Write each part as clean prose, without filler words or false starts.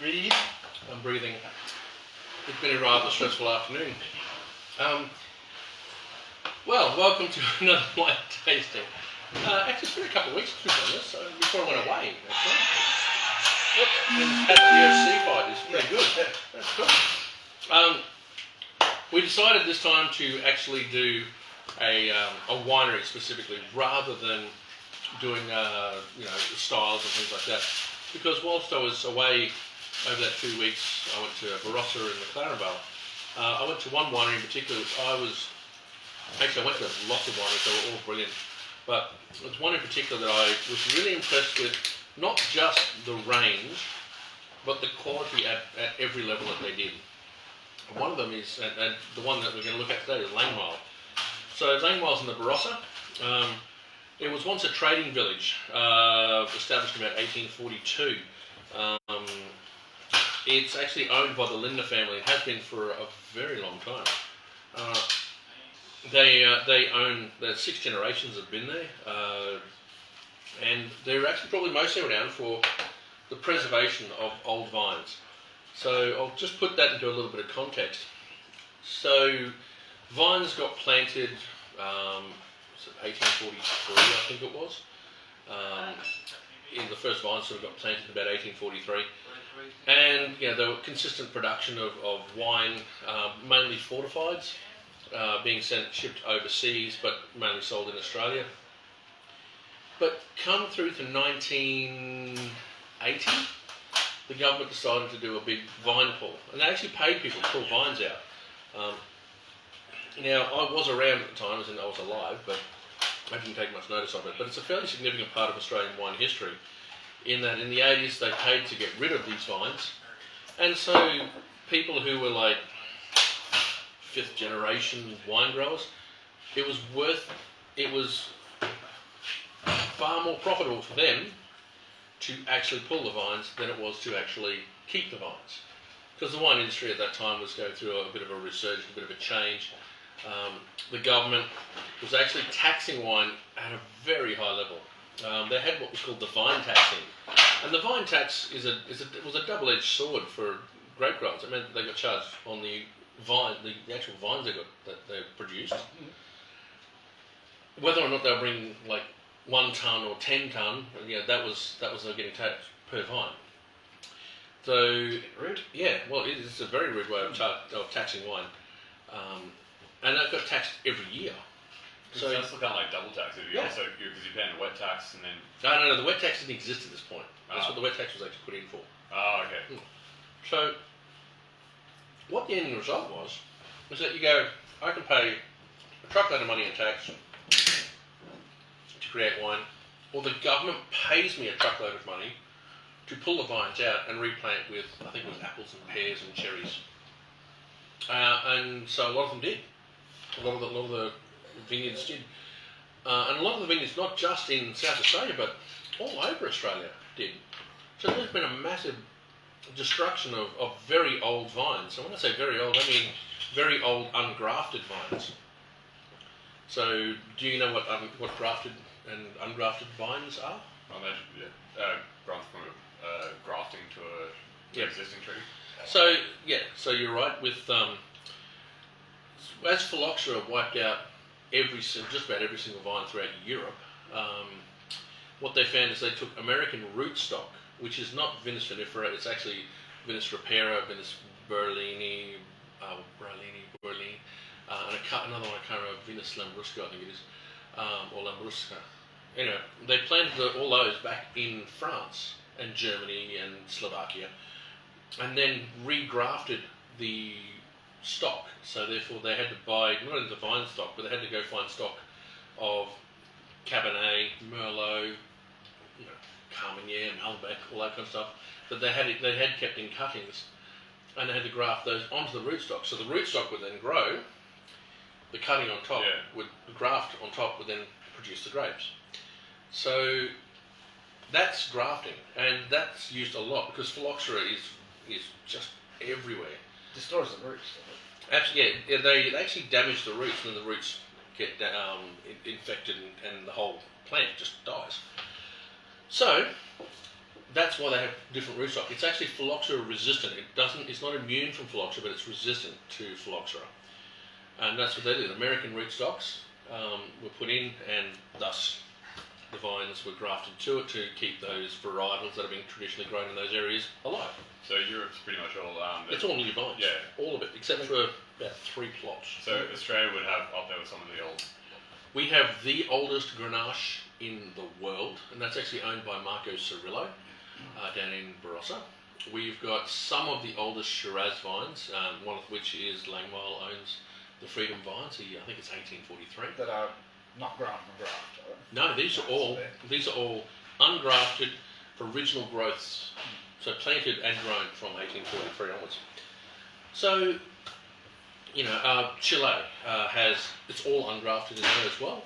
Breathe. I'm breathing. It's been a rather stressful afternoon. Well, welcome to another wine tasting. Actually, it's been a couple of weeks since we've done this, so before I went away, actually. And the UFC fight is pretty good. That's good. We decided this time to actually do a winery specifically, rather than doing styles and things like that. Because whilst I was away over that 2 weeks, I went to Barossa in the McLaren Vale. I went to one winery in particular, which I went to lots of wineries, they were all brilliant. But there's one in particular that I was really impressed with, not just the range, but the quality at every level that they did. One of them is, and the one that we're going to look at today is Langmeil. So Langmeil's in the Barossa. It was once a trading village, established in about 1842. It's actually owned by the Lindner family. It has been for a very long time. They own, there's 6 generations have been there, and they're actually probably mostly renowned for the preservation of old vines. So I'll just put that into a little bit of context. So vines got planted 1843, I think it was. In the first vines sort of got planted in about 1843. And there were consistent production of wine, mainly fortifieds, being shipped overseas, but mainly sold in Australia. But come through to 1980, the government decided to do a big vine pull, and they actually paid people to pull vines out. Now, I was around at the time, as in I was alive, but I didn't take much notice of it. But it's a fairly significant part of Australian wine history, in that in the 80s they paid to get rid of these vines, and so people who were like 5th generation wine growers, it was far more profitable for them to actually pull the vines than it was to actually keep the vines, because the wine industry at that time was going through a bit of a resurgence, a bit of a change. The government was actually taxing wine at a very high level. They had what was called the vine taxing, and the vine tax was a double-edged sword for grape growers. It meant that they got charged on the vine, the actual vines that they produced. Whether or not they were bringing like 1 ton or 10 ton, that was they were getting taxed per vine. So Rude. Yeah, well, it's a very rude way of taxing wine, and that got taxed every year. So that's kind of like double tax. Because you're paying a wet tax and then. No, the wet tax didn't exist at this point. That's what the wet tax was actually put in for. Oh, okay. So what the ending result was that you go, I can pay a truckload of money in tax to create wine, or the government pays me a truckload of money to pull the vines out and replant with, I think it was apples and pears and cherries. And so a lot of them did. A lot of the vineyards did. And a lot of the vineyards, not just in South Australia, but all over Australia did. So there's been a massive destruction of very old vines. So when I say very old, I mean very old ungrafted vines. So do you know what grafted and ungrafted vines are? I imagine, gone from grafting to an existing tree. So you're right. With as phylloxera wiped out just about every single vine throughout Europe, what they found is they took American rootstock, which is not Vinus vinifera, it's actually Vinus ripara, Vinus berlini, and another one I can't remember, Vinus lambrusca, I think it is, or lambrusca. Anyway, they planted all those back in France and Germany and Slovakia, and then regrafted the stock. So therefore they had to buy not only the vine stock, but they had to go find stock of Cabernet, Merlot, Carmenere, Malbec, all that kind of stuff that they had kept in cuttings, and they had to graft those onto the rootstock. So the rootstock would then grow, the cutting on top would graft on top would then produce the grapes. So that's grafting, and that's used a lot because phylloxera is just everywhere. Destroys the roots. Absolutely, they actually damage the roots, and then the roots get infected, and the whole plant just dies. So that's why they have different rootstock. It's actually phylloxera resistant. It's not immune from phylloxera, but it's resistant to phylloxera. And that's what they did. American rootstocks were put in, and thus the vines were grafted to it to keep those varietals that have been traditionally grown in those areas alive. So Europe's pretty much all it's all new vines. Yeah. All of it, except for about 3 plots. So Australia would have up there with some of the old. We have the oldest Grenache in the world, and that's actually owned by Marco Cirillo down in Barossa. We've got some of the oldest Shiraz vines, one of which is Langmeil owns the Freedom Vines. I think it's 1843. That are not grown from graft, are they? No, these are all ungrafted original growths, so planted and grown from 1843 onwards. So, Chile it's all ungrafted in there as well,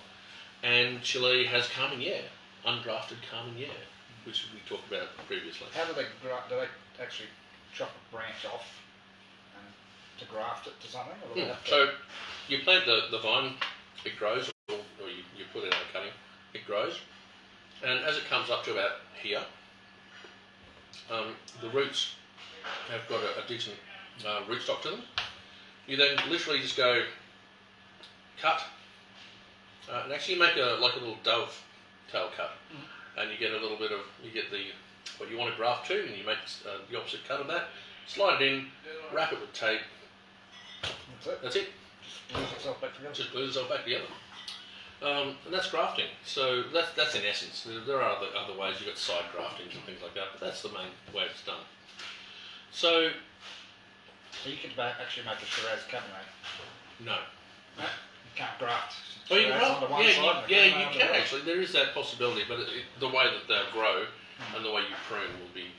and Chile has Carmenere, ungrafted Carmenere, which we talked about previously. How do they actually chop a branch off and to graft it to something? Or do they have to... So you plant the vine, it grows, or you put it out a cutting, it grows, and as it comes up to about here, the roots have got a decent rootstock to them. You then literally just go cut, and actually make a little dove tail cut, and you get a little bit of, what you want to graft to, and you make the opposite cut of that, slide it in, wrap it with tape. That's it. Just glues itself back together. Just glues itself back together. And that's grafting. So that's in essence. There are other ways. You've got side graftings and things like that, but that's the main way it's done. So you could actually make a Shiraz Cabernet. No. No? You can't graft. Oh, you can Shiraz onto one side and you onto can the other. actually. There is that possibility, but the way that they'll grow and the way you prune will be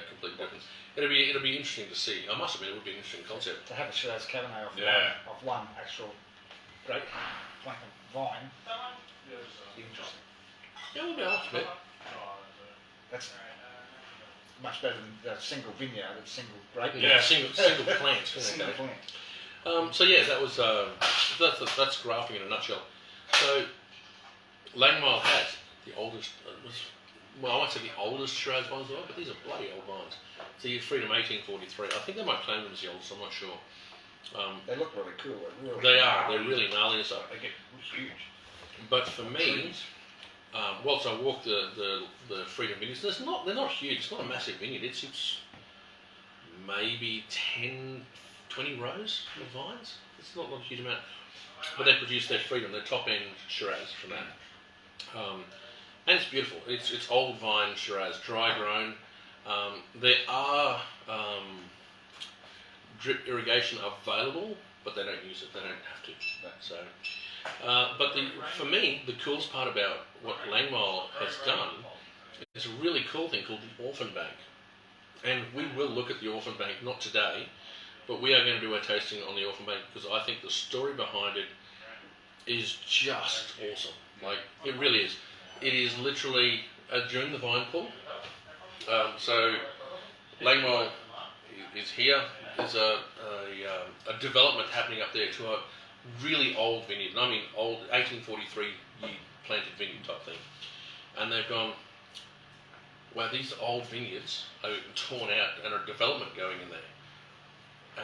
completely different. It'll be interesting to see. I must admit, it would be an interesting concept. To have a Shiraz Cabernet off one actual grape plank of vine. Interesting. Yeah, we'll be able to. That's much better than a single vineyard, a single grape. Yeah, single plant. Single plant. So yeah, that was that's grafting in a nutshell. So Langmeil has the oldest. I won't say the oldest Shiraz vines in the world, but these are bloody old vines. So your Freedom 1843. I think they might claim them as the oldest. I'm not sure. They look really cool. They are. They're really gnarly and stuff. They get huge. But for me, whilst I walk the Freedom vineyards, they're not huge. It's not a massive vineyard. It's maybe 10, 20 rows of vines. It's not a huge amount. But they produce their Freedom, their top end Shiraz from that. And it's beautiful. It's old vine Shiraz, dry grown. There are drip irrigation available, but they don't use it. They don't have to. So, but for me, the coolest part about what Langmeil has done is a really cool thing called the Orphan Bank. And we will look at the Orphan Bank, not today, but we are going to do a tasting on the Orphan Bank because I think the story behind it is just awesome. Like, it really is. It is literally during the vine pull. So Langmeil is here. There's a development happening up there to a really old vineyard. And I mean old 1843 planted vineyard type thing. And they've gone, wow, these old vineyards are torn out and a development going in there.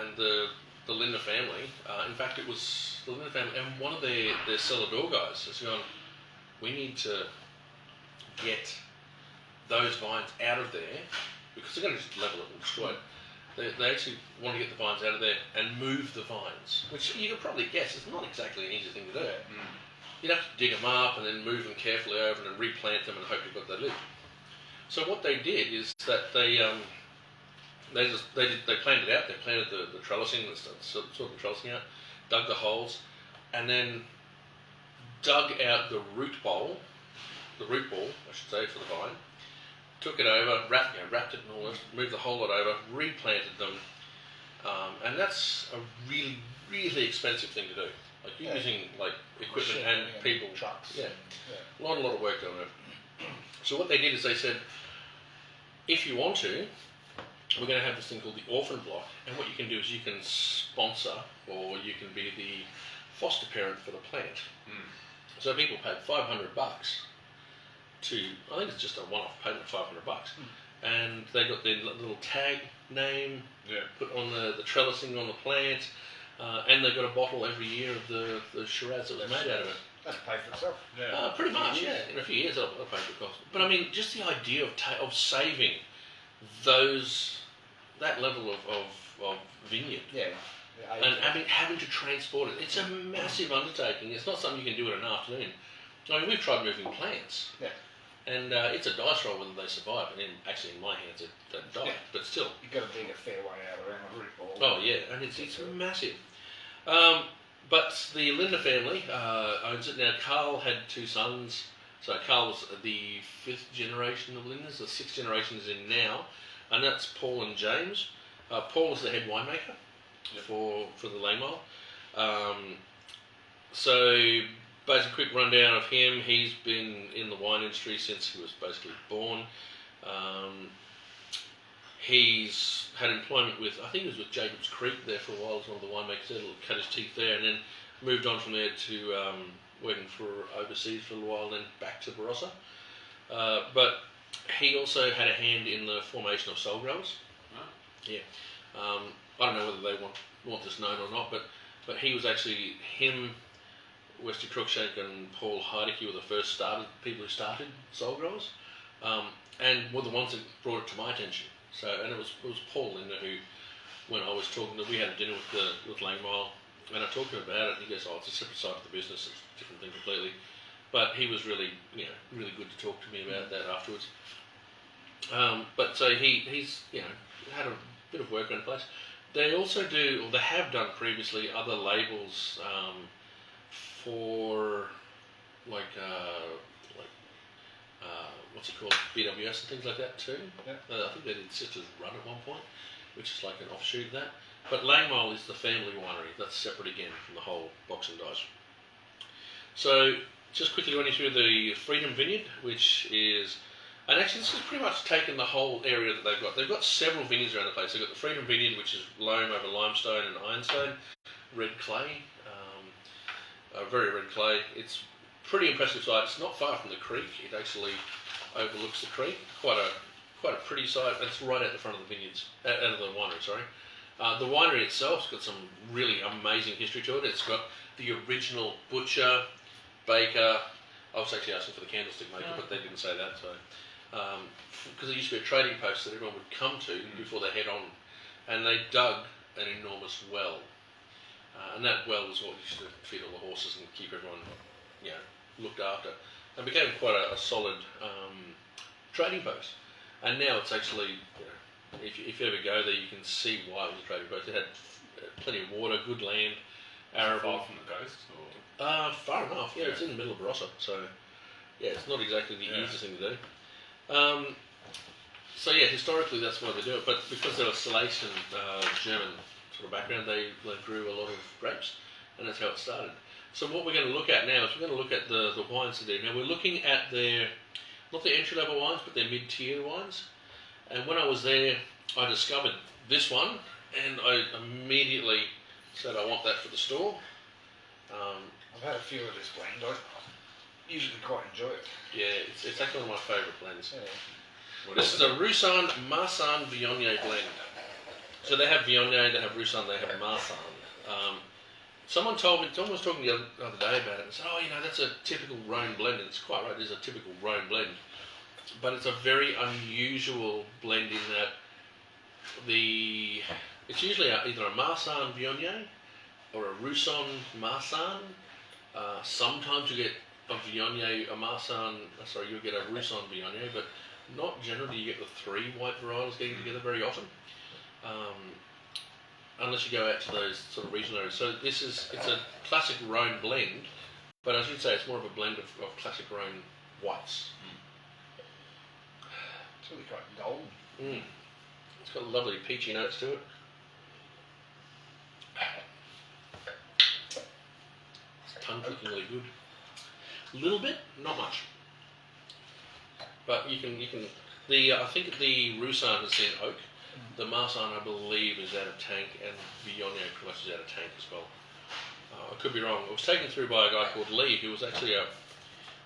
And the Linda family, in fact it was the Linda family and one of their cellar door guys has gone, we need to get those vines out of there because they're going to just level it and destroy it. They actually want to get the vines out of there and move the vines, which you could probably guess is not exactly an easy thing to do. You'd have to dig them up and then move them carefully over and then replant them and hope you've got they live. So what they did is that they planned it out. They planted the trellising, sort of the trellising out, dug the holes, and then dug out the root ball, I should say, for the vine. Took it over, wrapped it and all this, moved the whole lot over, replanted them, and that's a really, really expensive thing to do. Like you're using like equipment and people, trucks. A lot of work going on. So what they did is they said, if you want to, we're going to have this thing called the orphan block, and what you can do is you can sponsor or you can be the foster parent for the plant. So people paid $500 to, I think it's just a one-off payment, $500, and they got their little tag name put on the trellising on the plant, and they got a bottle every year of the Shiraz that was made out of it. That's paid for itself. Pretty much, yeah. In a few years, that'll pay for the cost. But I mean, just the idea of saving that level of vineyard. And having to transport it, it's a massive undertaking. It's not something you can do in an afternoon. I mean, we've tried moving plants, and it's a dice roll whether they survive. And actually, in my hands, they die. But still, you've got to dig a fair way out around the root ball. Oh yeah, and it's massive. But the Linder family owns it now. Carl had 2 sons, so Carl was the 5th generation of Linders. The 6th generation is in now, and that's Paul and James. Paul is the head winemaker for the Langmeil. So basically, quick rundown of him. He's been in the wine industry since he was basically born. He's had employment with, I think he was with Jacobs Creek there for a while as one of the winemakers there, cut his teeth there, and then moved on from there to working for overseas for a while, and then back to Barossa. But he also had a hand in the formation of soul growers. Yeah. I don't know whether they want this known or not, but he was actually, him, Westy Cruikshank and Paul Heidecke were the first people who started soul growers, and were the ones that brought it to my attention. So, and it was Paul Linder who, when I was talking to, we had a dinner with Langmeil, and I talked to him about it, and he goes, it's a separate side of the business, it's a different thing completely. But he was really, really good to talk to me about that afterwards. But so he's, had a bit of work on place. They also do, or they have done previously, other labels for what's it called, BWS and things like that too. I think they did Sisters Run at one point, which is like an offshoot of that. But Langmeil is the family winery. That's separate again from the whole box and dice. So just quickly running through the Freedom Vineyard, which is, and actually this has pretty much taken the whole area that they've got. They've got several vineyards around the place. They've got the Freedom Vineyard, which is loam over limestone and ironstone, red clay, very red clay. It's pretty impressive site. It's not far from the creek. It actually overlooks the creek. Quite a pretty site. It's right at the front of the vineyards, out of the winery. Sorry. The winery itself's got some really amazing history to it. It's got the original butcher, baker. I was actually asking for the candlestick maker, but they didn't say that. So, because it used to be a trading post that everyone would come to before they head on, and they dug an enormous well, and that well was what used to feed all the horses and keep everyone, looked after, and became quite a solid trading post. And now it's actually, if you ever go there, you can see why it was a trading post. It had plenty of water, good land, arable. Far from the coast? Far enough, yeah. It's in the middle of Barossa, so yeah, it's not exactly the easiest thing to do. So yeah, historically that's why they do it, but because they're a Silesian German sort of background, they grew a lot of grapes, and that's how it started. So what we're going to look at now is we're going to look at the wines they do. Now we're looking at not the entry-level wines, but their mid-tier wines. And when I was there, I discovered this one, and I immediately said I want that for the store. I've had a few of this blend. I usually quite enjoy it. Yeah, it's actually one of my favourite blends. Yeah. This is a Roussanne Marsanne Viognier blend. So they have Viognier, they have Roussanne, they have Marsanne. Someone was talking the other day about it and said, that's a typical Rhone blend. And it's quite right, it is a typical Rhone blend. But it's a very unusual blend in that it's usually either a Marsanne Viognier or a Roussanne Marsanne. Sometimes you get a Viognier, you'll get a Roussanne Viognier, but not generally you get the 3 white varietals getting together very often. Unless you go out to those sort of regional areas. So it's a classic Rhone blend, but I should say it's more of a blend of classic Rhone whites. It's really quite golden. It's got lovely peachy notes to it. It's tongue-clickingly good. A little bit, not much. But you can. I think the Roussanne is in oak. The Marsanne, I believe, is out of tank, and Viognier pretty much is out of tank as well. I could be wrong. It was taken through by a guy called Lee, who was actually a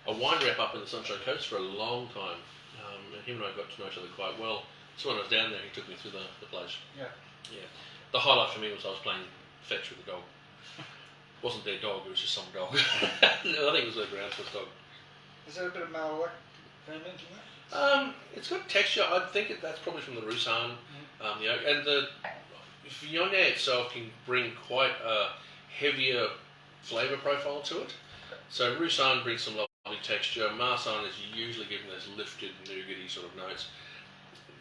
wine rep up in the Sunshine Coast for a long time. and him and I got to know each other quite well. So when I was down there, he took me through the place. Yeah. Yeah. The highlight for me was I was playing fetch with the dog. It wasn't their dog, it was just some dog. I think it was their groundsman's dog. Is there a bit of Malbec ferment in that? It's got texture. I think that's probably from the Roussanne. And the Viognier itself can bring quite a heavier flavour profile to it. So Roussanne brings some lovely texture. Marsanne is usually giving those lifted, nougaty sort of notes.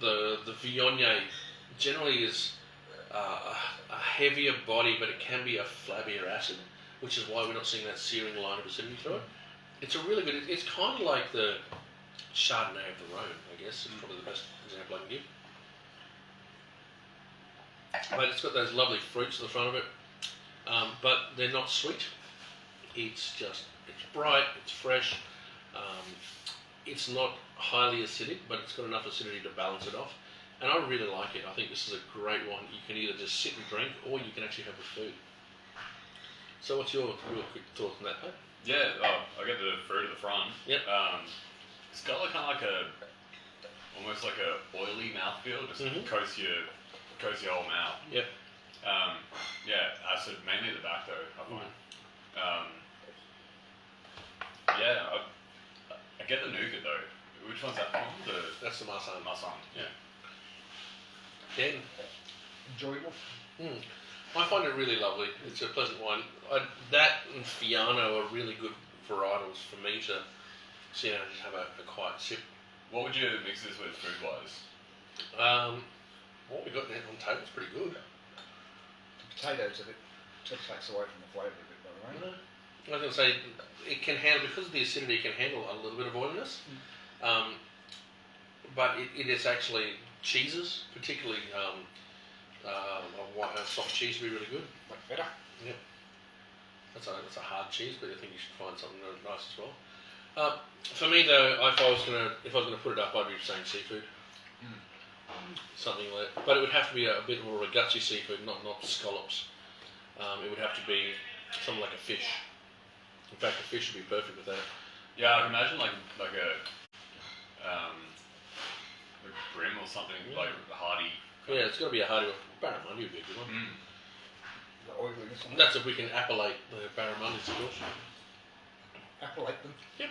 The Viognier generally is a heavier body, but it can be a flabbier acid, which is why we're not seeing that searing line of acidity through it. It's a really good. It's kind of like the Chardonnay of the Rhone, I guess. It's probably the best example I can give. But it's got those lovely fruits at the front of it, but they're not sweet. It's bright, it's fresh. It's not highly acidic, but it's got enough acidity to balance it off. And I really like it. I think this is a great one. You can either just sit and drink, or you can actually have with food. So what's your quick thoughts on that, Pat? Yeah, I get the fruit at the front. Yep. It's got like almost like a oily mouthfeel, just coats your whole mouth. Yep. Yeah, acid mainly at the back though, I find. Yeah, I get the nougat though. Which one's that from? That's the Marsanne. Marsanne, yeah. Dan? Enjoyable. I find it really lovely. It's a pleasant wine. That and Fiano are really good varietals for me to sit down and just have a quiet sip. What would you mix this with food-wise? What we got there on table is pretty good. The potatoes a bit takes away from the flavour a bit, by the way. I was going to say, it can handle, because of the acidity, it can handle a little bit of oiliness. But it is actually cheeses, particularly a soft cheese would be really good. Like feta. Yeah. That's a hard cheese, but I think you should find something nice as well. For me though, if I was gonna put it up, I'd be saying seafood. Something like that. But it would have to be a bit more of a gutsy seafood, not scallops. It would have to be something like a fish. In fact, a fish would be perfect with that. Yeah, I can imagine like a brim or something, like a hearty. Yeah, it's got to be a hearty. Barramundi would be a good one. The oiliness on That's if we can appellate the barramundis, of course. Appellate them. Yep.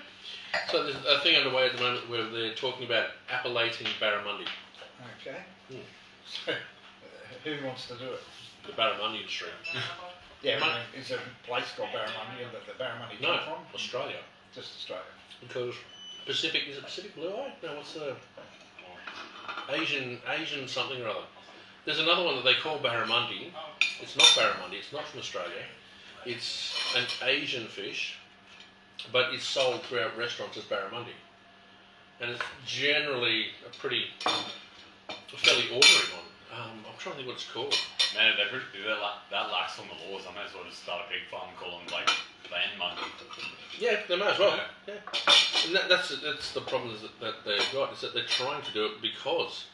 So there's a thing underway at the moment where they're talking about appellating barramundi. Okay. So, who wants to do it? The barramundi industry. Yeah, I mean, is there a place called Barramundi that the Barramundi No, come from? Australia. Just Australia. Because Pacific, is it Pacific Blue Eye? No, what's the Asian something or other. There's another one that they call barramundi. It's not barramundi, it's not from Australia. It's an Asian fish, but it's sold throughout restaurants as barramundi. And it's generally a fairly ordinary one. I'm trying to think what it's called. Man, they're that lax on the laws. I may as well just start a pig farm and call them like land mundi. Yeah, they may as well. Yeah. And that's the problem that they've got, is that they're trying to do it because,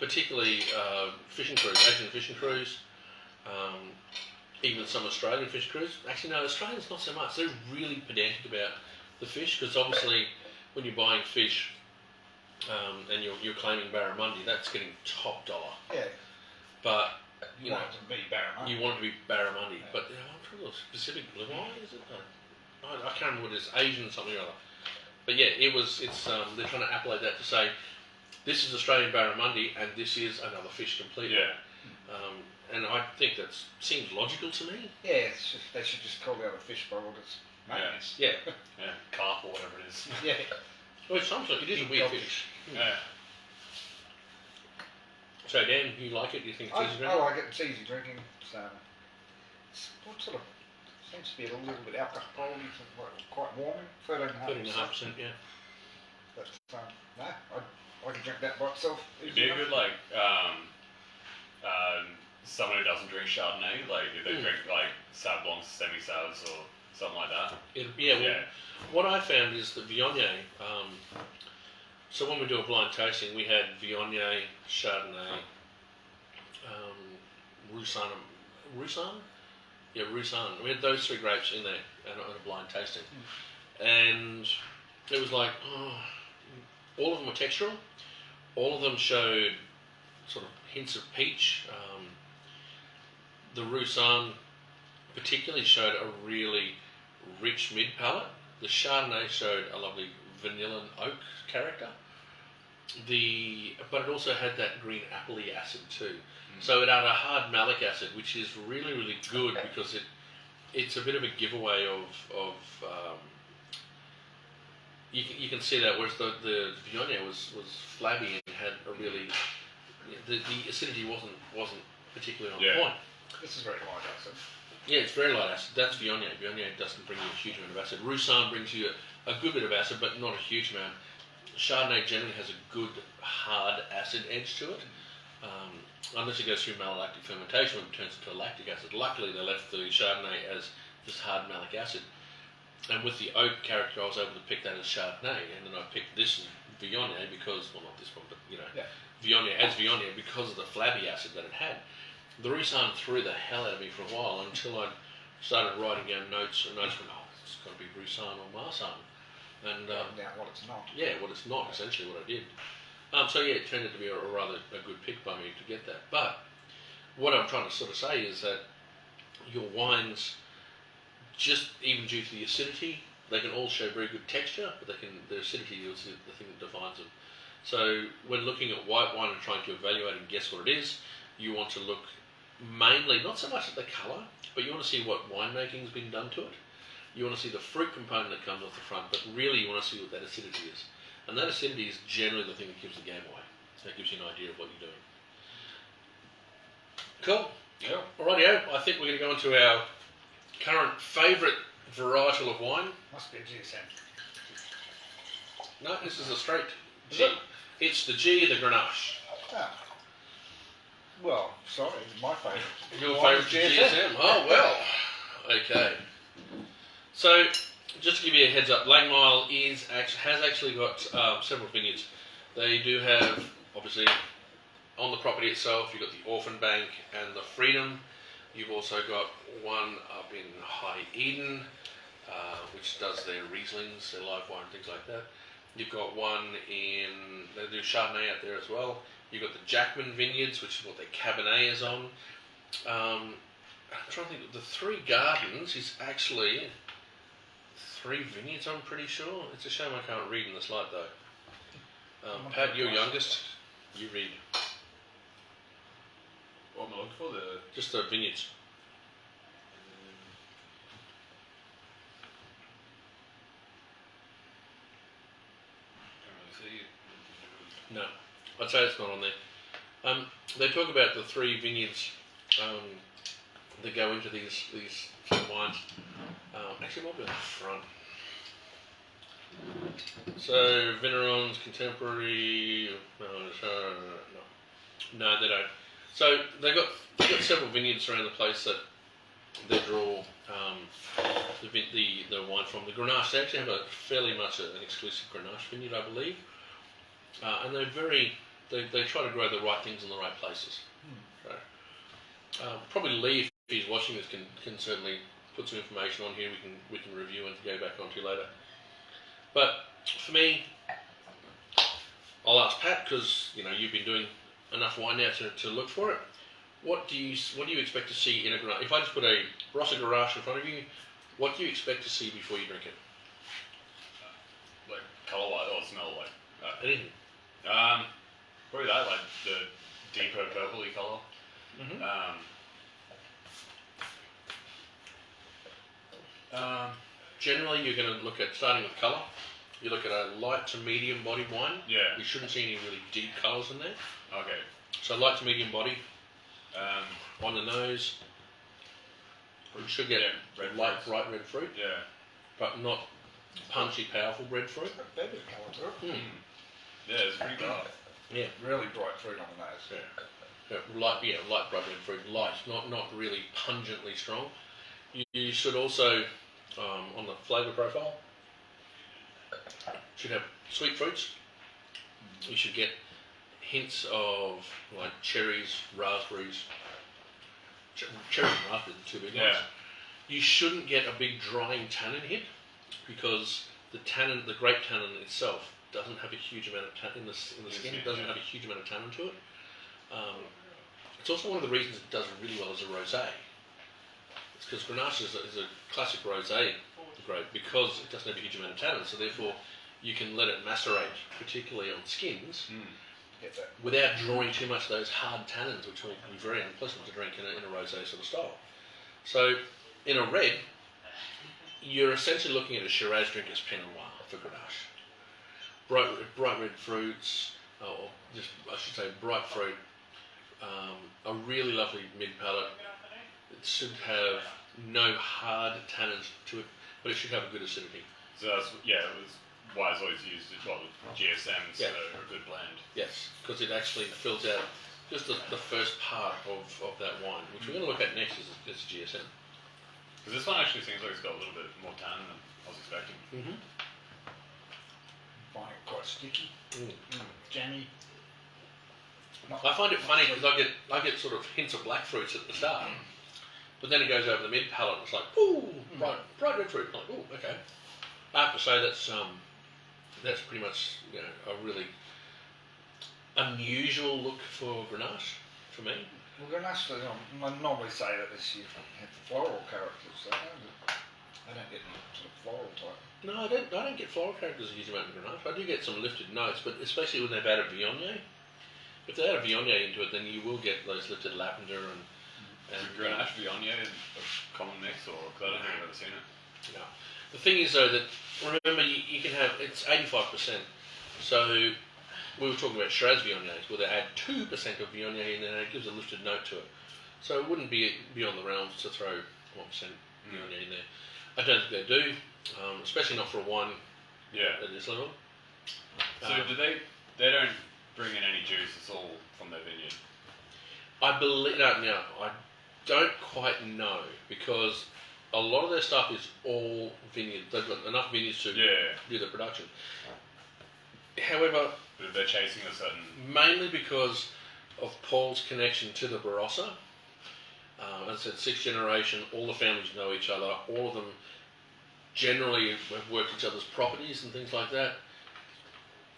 particularly fishing crews, Asian fishing crews, even some Australian fishing crews. Actually, no, Australians not so much. They're really pedantic about the fish because obviously when you're buying fish and you're claiming barramundi, that's getting top dollar. Yeah. But you want it to be Barramundi. You want it to be barramundi, yeah. But I'm trying to look, Pacific Blue Eye, is it? I can't remember what it is, Asian something or other. But yeah, they're trying to appellate that to say this is Australian barramundi and this is another fish completely. Yeah. And I think that seems logical to me. Yeah, they should just call the other fish bowl its names. Yeah. Yeah, carp or whatever it is. Yeah. Well, it is a weird fish. Yeah. So Dan, you like it? You think it's easy drinking? I like it. It's easy drinking. So it's sort of seems to be a little bit alcoholic, quite warming. 13.5%. Yeah. But no, I can drink that by itself. It'd be a good someone who doesn't drink Chardonnay, like if they drink like Sauv Blancs, semi-Sauvs or something like that. What I found is that Viognier. So when we do a blind tasting, we had Viognier, Chardonnay, Roussanne? Yeah, Roussanne. We had those three grapes in there on a blind tasting. And it was like, All of them were textural. All of them showed sort of hints of peach. The Roussanne particularly showed a really rich mid palate. The Chardonnay showed a lovely vanilla and oak character. But it also had that green appley acid too. So it had a hard malic acid, which is really, really good because it's a bit of a giveaway of you can see that, whereas the Viognier was flabby and had a really the acidity wasn't particularly on point. This is very light acid. Yeah, it's very light acid. That's Viognier. Viognier doesn't bring you a huge amount of acid. Roussanne brings you a good bit of acid, but not a huge amount. Chardonnay generally has a good hard acid edge to it, unless it goes through malolactic fermentation when it turns into lactic acid. Luckily, they left the Chardonnay as just hard malic acid. And with the oak character, I was able to pick that as Chardonnay, and then I picked this as Viognier because, well, not this one, but Viognier as Viognier because of the flabby acid that it had. The Roussanne threw the hell out of me for a while until I started writing down notes, and I just went, it's got to be Roussanne or Marsanne. And down what it's not. Yeah, what it's not, essentially what I did. So yeah, it turned out to be a rather good pick by me to get that. But what I'm trying to sort of say is that your wines, just even due to the acidity, they can all show very good texture, but the acidity is the thing that defines them. So when looking at white wine and trying to evaluate and guess what it is, you want to look mainly, not so much at the colour, but you want to see what winemaking has been done to it. You want to see the fruit component that comes off the front, but really you want to see what that acidity is. And that acidity is generally the thing that gives the game away. That gives you an idea of what you're doing. Cool. Yeah. Alrighty, I think we're going to go into our current favourite varietal of wine. Must be a GSM. No, this is a straight G. It's the G, the Grenache. Ah. Well, sorry, my favourite. Your favourite GSM? Oh, well. Okay. So, just to give you a heads up, Langmeil has actually got several vineyards. They do have, obviously, on the property itself, you've got the Orphan Bank and the Freedom. You've also got one up in High Eden, which does their Rieslings, their live wine, things like that. You've got one they do Chardonnay out there as well. You've got the Jackman Vineyards, which is what their Cabernet is on. I'm trying to think, the Three Gardens is actually 3 vineyards, I'm pretty sure. It's a shame I can't read in the slide though. Pat, you're youngest. You read. What am I looking for? Just the vineyards. Can't really see it. No, I'd say it's not on there. They talk about the 3 vineyards that go into these wines. Actually, it might be on the front. So, Vignerons, Contemporary. No, they don't. So they've got several vineyards around the place that they draw the wine from. The Grenache, they actually have a fairly much an exclusive Grenache vineyard, I believe, and they try to grow the right things in the right places. So, probably Lee, if he's watching this, can certainly put some information on here we can review and go back onto later. But for me, I'll ask Pat, because you've been doing enough wine now to look for it. What do you expect to see in a Grenache? If I just put a Barossa Grenache in front of you, what do you expect to see before you drink it? Like colour-wise or smell-wise? Anything. Probably that, like the deeper purpley colour. Generally, you're going to look at, starting with colour, you look at a light to medium body wine. Yeah. You shouldn't see any really deep colours in there. Okay. So light to medium body. On the nose, you should get light, bright red fruit. Yeah. But not punchy, powerful red fruit. It's got a bit of colour to it. Yeah, it's pretty dark. Yeah. Really bright fruit on the nose. Yeah. Light, bright red fruit. Light, not really pungently strong. You should also, on the flavour profile, should have sweet fruits. You should get hints of like cherries, raspberries. Cherries and raspberries are 2 big ones. You shouldn't get a big drying tannin hit, because the grape tannin itself doesn't have a huge amount of in the skin. It doesn't have a huge amount of tannin to it. It's also one of the reasons it does really well as a rosé. It's because Grenache is a classic rosé grape because it doesn't have a huge amount of tannin, so therefore you can let it macerate, particularly on skins, without drawing too much of those hard tannins, which will be very unpleasant to drink in a rosé sort of style. So in a red, you're essentially looking at a Shiraz drinker's Pinot Noir for Grenache. Bright red fruits, or just I should say bright fruit, a really lovely mid palate. It should have no hard tannins to it, but it should have a good acidity. So that's, it was why it's always used with GSMs, so a good blend. Yes, because it actually fills out just the first part of that wine, which we're going to look at next is GSM. Because this one actually seems like it's got a little bit more tannin than I was expecting. Mm-hmm. Find it quite sticky, jammy. I find it funny because I get sort of hints of black fruits at the start, but then it goes over the mid palate and it's like, ooh, bright red fruit. I'm like, ooh, okay. I have to say that's pretty much a really unusual look for Grenache for me. Well, Grenache, I normally say that you have floral characters, so I don't get any sort of floral type. No, I don't get floral characters a huge amount in Grenache. I do get some lifted notes, but especially when they've added Viognier. If they add a Viognier into it, then you will get those lifted lavender and Grenache Viognier is a common mix, or because I don't think I've ever seen it. Yeah. The thing is though that remember you can have it's 85%. So we were talking about Shiraz Viogniers, where they add 2% of Viognier in there, and it gives a lifted note to it. So it wouldn't be beyond the realms to throw 1% Viognier in there. I don't think they do, especially not for a wine at this level. So do they don't bring in any juice? It's all from their vineyard. I believe I don't quite know because a lot of their stuff is all vineyard. They've got enough vineyards to do the production. However, but they're chasing a certain mainly because of Paul's connection to the Barossa. As I said, 6th generation, all the families know each other. All of them generally have worked each other's properties and things like that.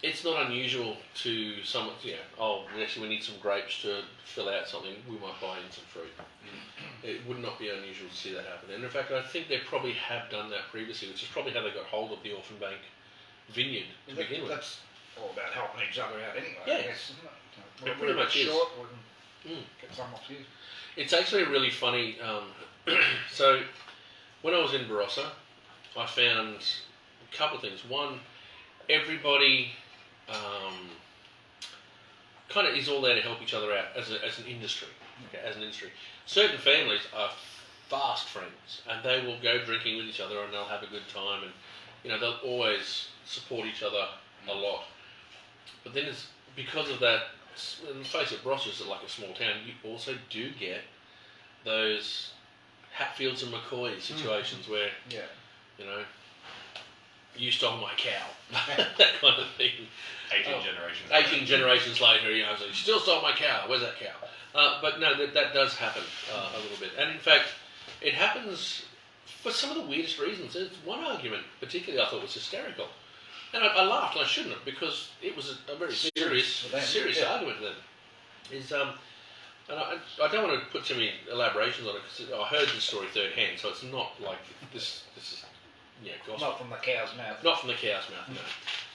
It's not unusual to someone, actually we need some grapes to fill out something, we might buy in some fruit. It would not be unusual to see that happen. And in fact, I think they probably have done that previously, which is probably how they got hold of the Orphan Bank vineyard to begin with. That's all about helping each other out anyway, Yeah. I guess, isn't it? It pretty much is. Short, we can get some off you. It's actually really funny. So, when I was in Barossa, I found a couple of things. One, everybody kind of is all there to help each other out as an industry. Okay, as an industry, certain families are fast friends, and they will go drinking with each other, and they'll have a good time, and they'll always support each other a lot. But then, because of that, and face it, Barossa's like a small town. You also do get those Hatfields and McCoy situations where you stole my cow, that kind of thing. 18 generations later, so you still stole my cow, where's that cow? But no, that does happen a little bit. And in fact, it happens for some of the weirdest reasons. There's one argument particularly I thought was hysterical. And I laughed, and I shouldn't have, because it was a very serious argument then. And I don't want to put too many elaborations on it, because I heard this story third hand, so it's not like this is gospel. Not from the cow's mouth. Not from the cow's mouth,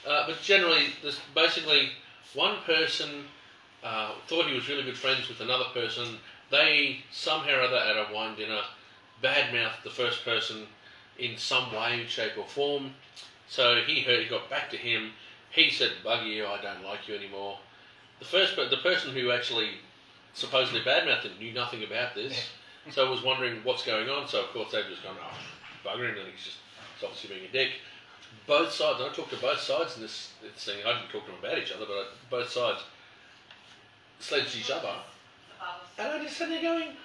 no. But generally, there's basically one person thought he was really good friends with another person. They somehow or other at a wine dinner badmouthed the first person in some way, shape or form. So he got back to him. He said, "Bugger you, I don't like you anymore." The person who actually supposedly badmouthed him knew nothing about this, so was wondering what's going on. So of course they've just gone, bugger him, and he's obviously being a dick. Both sides, and I talked to both sides in this thing. I didn't talk to them about each other, but both sides sledged each other. And I just sat there going,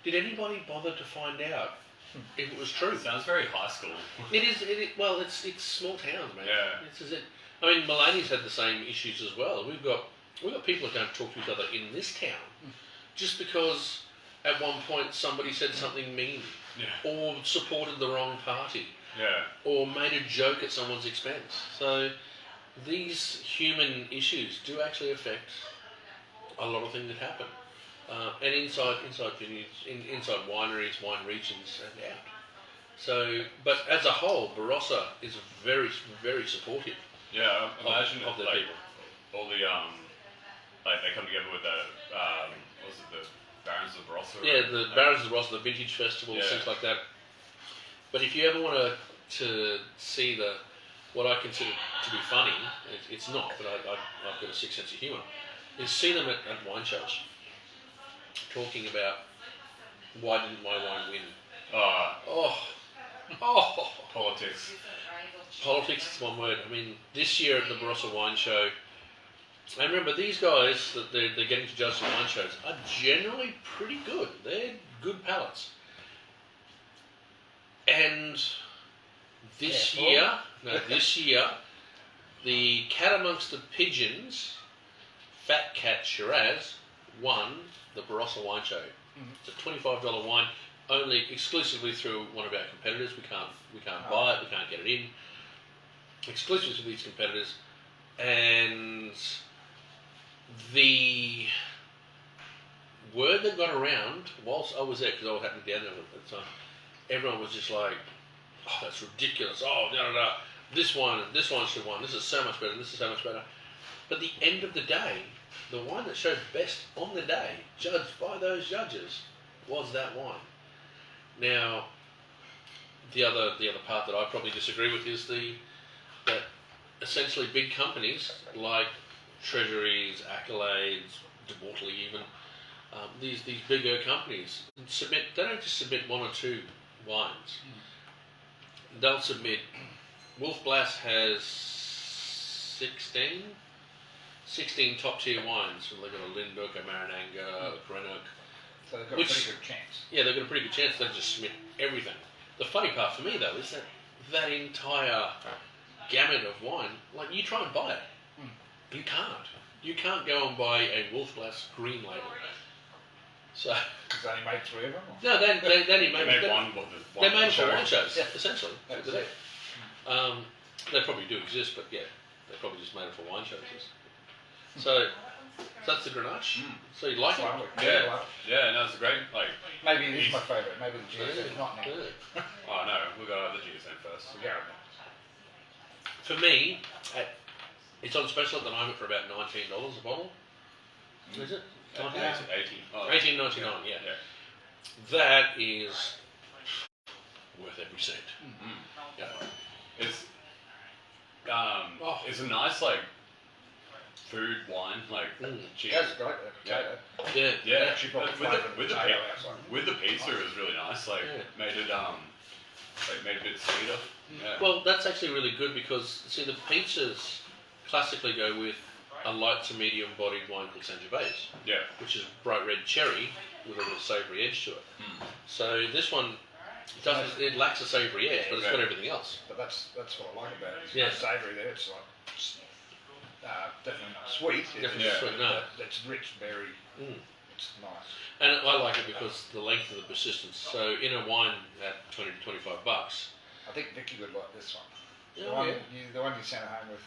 did anybody bother to find out if it was true? Sounds very high school. It is. Well, it's small towns, man. Yeah. I mean, Mulaney's had the same issues as well. We've got people that don't talk to each other in this town just because at one point somebody said something mean or supported the wrong party or made a joke at someone's expense. So these human issues do actually affect a lot of things that happen. And inside vineyards, inside wineries, wine regions, and out. So, but as a whole, Barossa is very, very supportive. Yeah, imagine of the like people. all the like they come together with the what was it, the Barons of Barossa? Yeah, the Barons of Barossa, the vintage festivals, Yeah. things like that. But if you ever want to see what I consider to be funny, it's not, but I've got a sick sense of humour, is see them at wine shows talking about why didn't my wine win? Politics. Politics is one word. I mean, this year at the Barossa Wine Show, and remember these guys that they're getting to judge the wine shows are generally pretty good. They're good palates. And this year, the Cat Amongst the Pigeons, Fat Cat Shiraz, won the Barossa Wine Show. It's a $25 wine, only exclusively through one of our competitors. We can't buy it. We can't get it in. Exclusively to these competitors, and the word that got around whilst I was there, because I was happening down there at the time, everyone was just like, "Oh, that's ridiculous! Oh, no, this wine and this wine should have won. This is so much better. And this is so much better." But at the end of the day, the wine that showed best on the day, judged by those judges, was that wine. Now, the other part that I probably disagree with is that essentially big companies like Treasuries, Accolades, DeBortley even, these bigger companies they don't just submit one or two wines. They'll submit, Wolf Blass has 16 top tier wines. So they've got a Lindbergh, a Marananga, a Greenock. So they've got a pretty good chance. Yeah, they've got a pretty good chance. They just submit everything. The funny part for me though is that entire gamut of wine, like you try and buy it, you can't. You can't go and buy a Wolf Blass green label. So Because they only made 3 of them? Or? no, they only They made made one. one. They made for wine show. shows, essentially. That's it. They probably do exist, but yeah, they probably just made it for wine shows. So that's the Grenache. So you like it? Lovely. Yeah, yeah, no, it's a great, like, Maybe it is my favourite. Maybe the GSM, not now. Yeah. oh no, we'll go with the GSM first. Yeah. For me, it's on special at the moment for about $19 a bottle. Is it? Yeah. 18. Oh, $18.99. Yeah. That is worth every cent. Yeah. It's Oh. a nice like food wine, like cheese. That's great. Yeah. Yeah. Actually, probably with the potato pizza, outside. with the pizza, it was really nice. Like Yeah. made it made it a bit sweeter. Yeah. Well, that's actually really good because see the pizzas classically go with a light to medium bodied wine called Sangiovese, yeah. which is bright red cherry with a little savoury edge to it. So this one it lacks a savoury edge, but it's got everything else. But that's what I like about it. It's Yeah. savoury there. It's like definitely not sweet. Definitely sweet, no. It's rich, berry. It's nice. And I like it because the length of the persistence. So in a wine at $20 to $25. I think Vicky would like this one. Oh, The one you sent her home with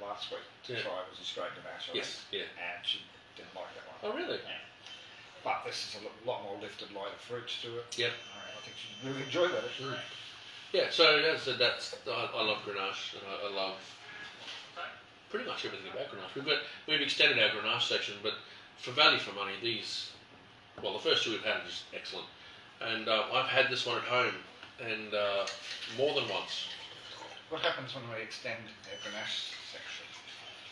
last week to Yeah. try was a straight Grenache. Yes, yeah. And she didn't like that one. Oh, really? Yeah. But this is a lot more lifted, lighter fruits to it. Yep. I think she'd really enjoy that. Actually. Yeah, so as I said, I love Grenache, and I love pretty much everything about Grenache. We've extended our Grenache section, but for value for money, the first two we've had are just excellent. And I've had this one at home, and more than once. What happens when we extend our Grenache section?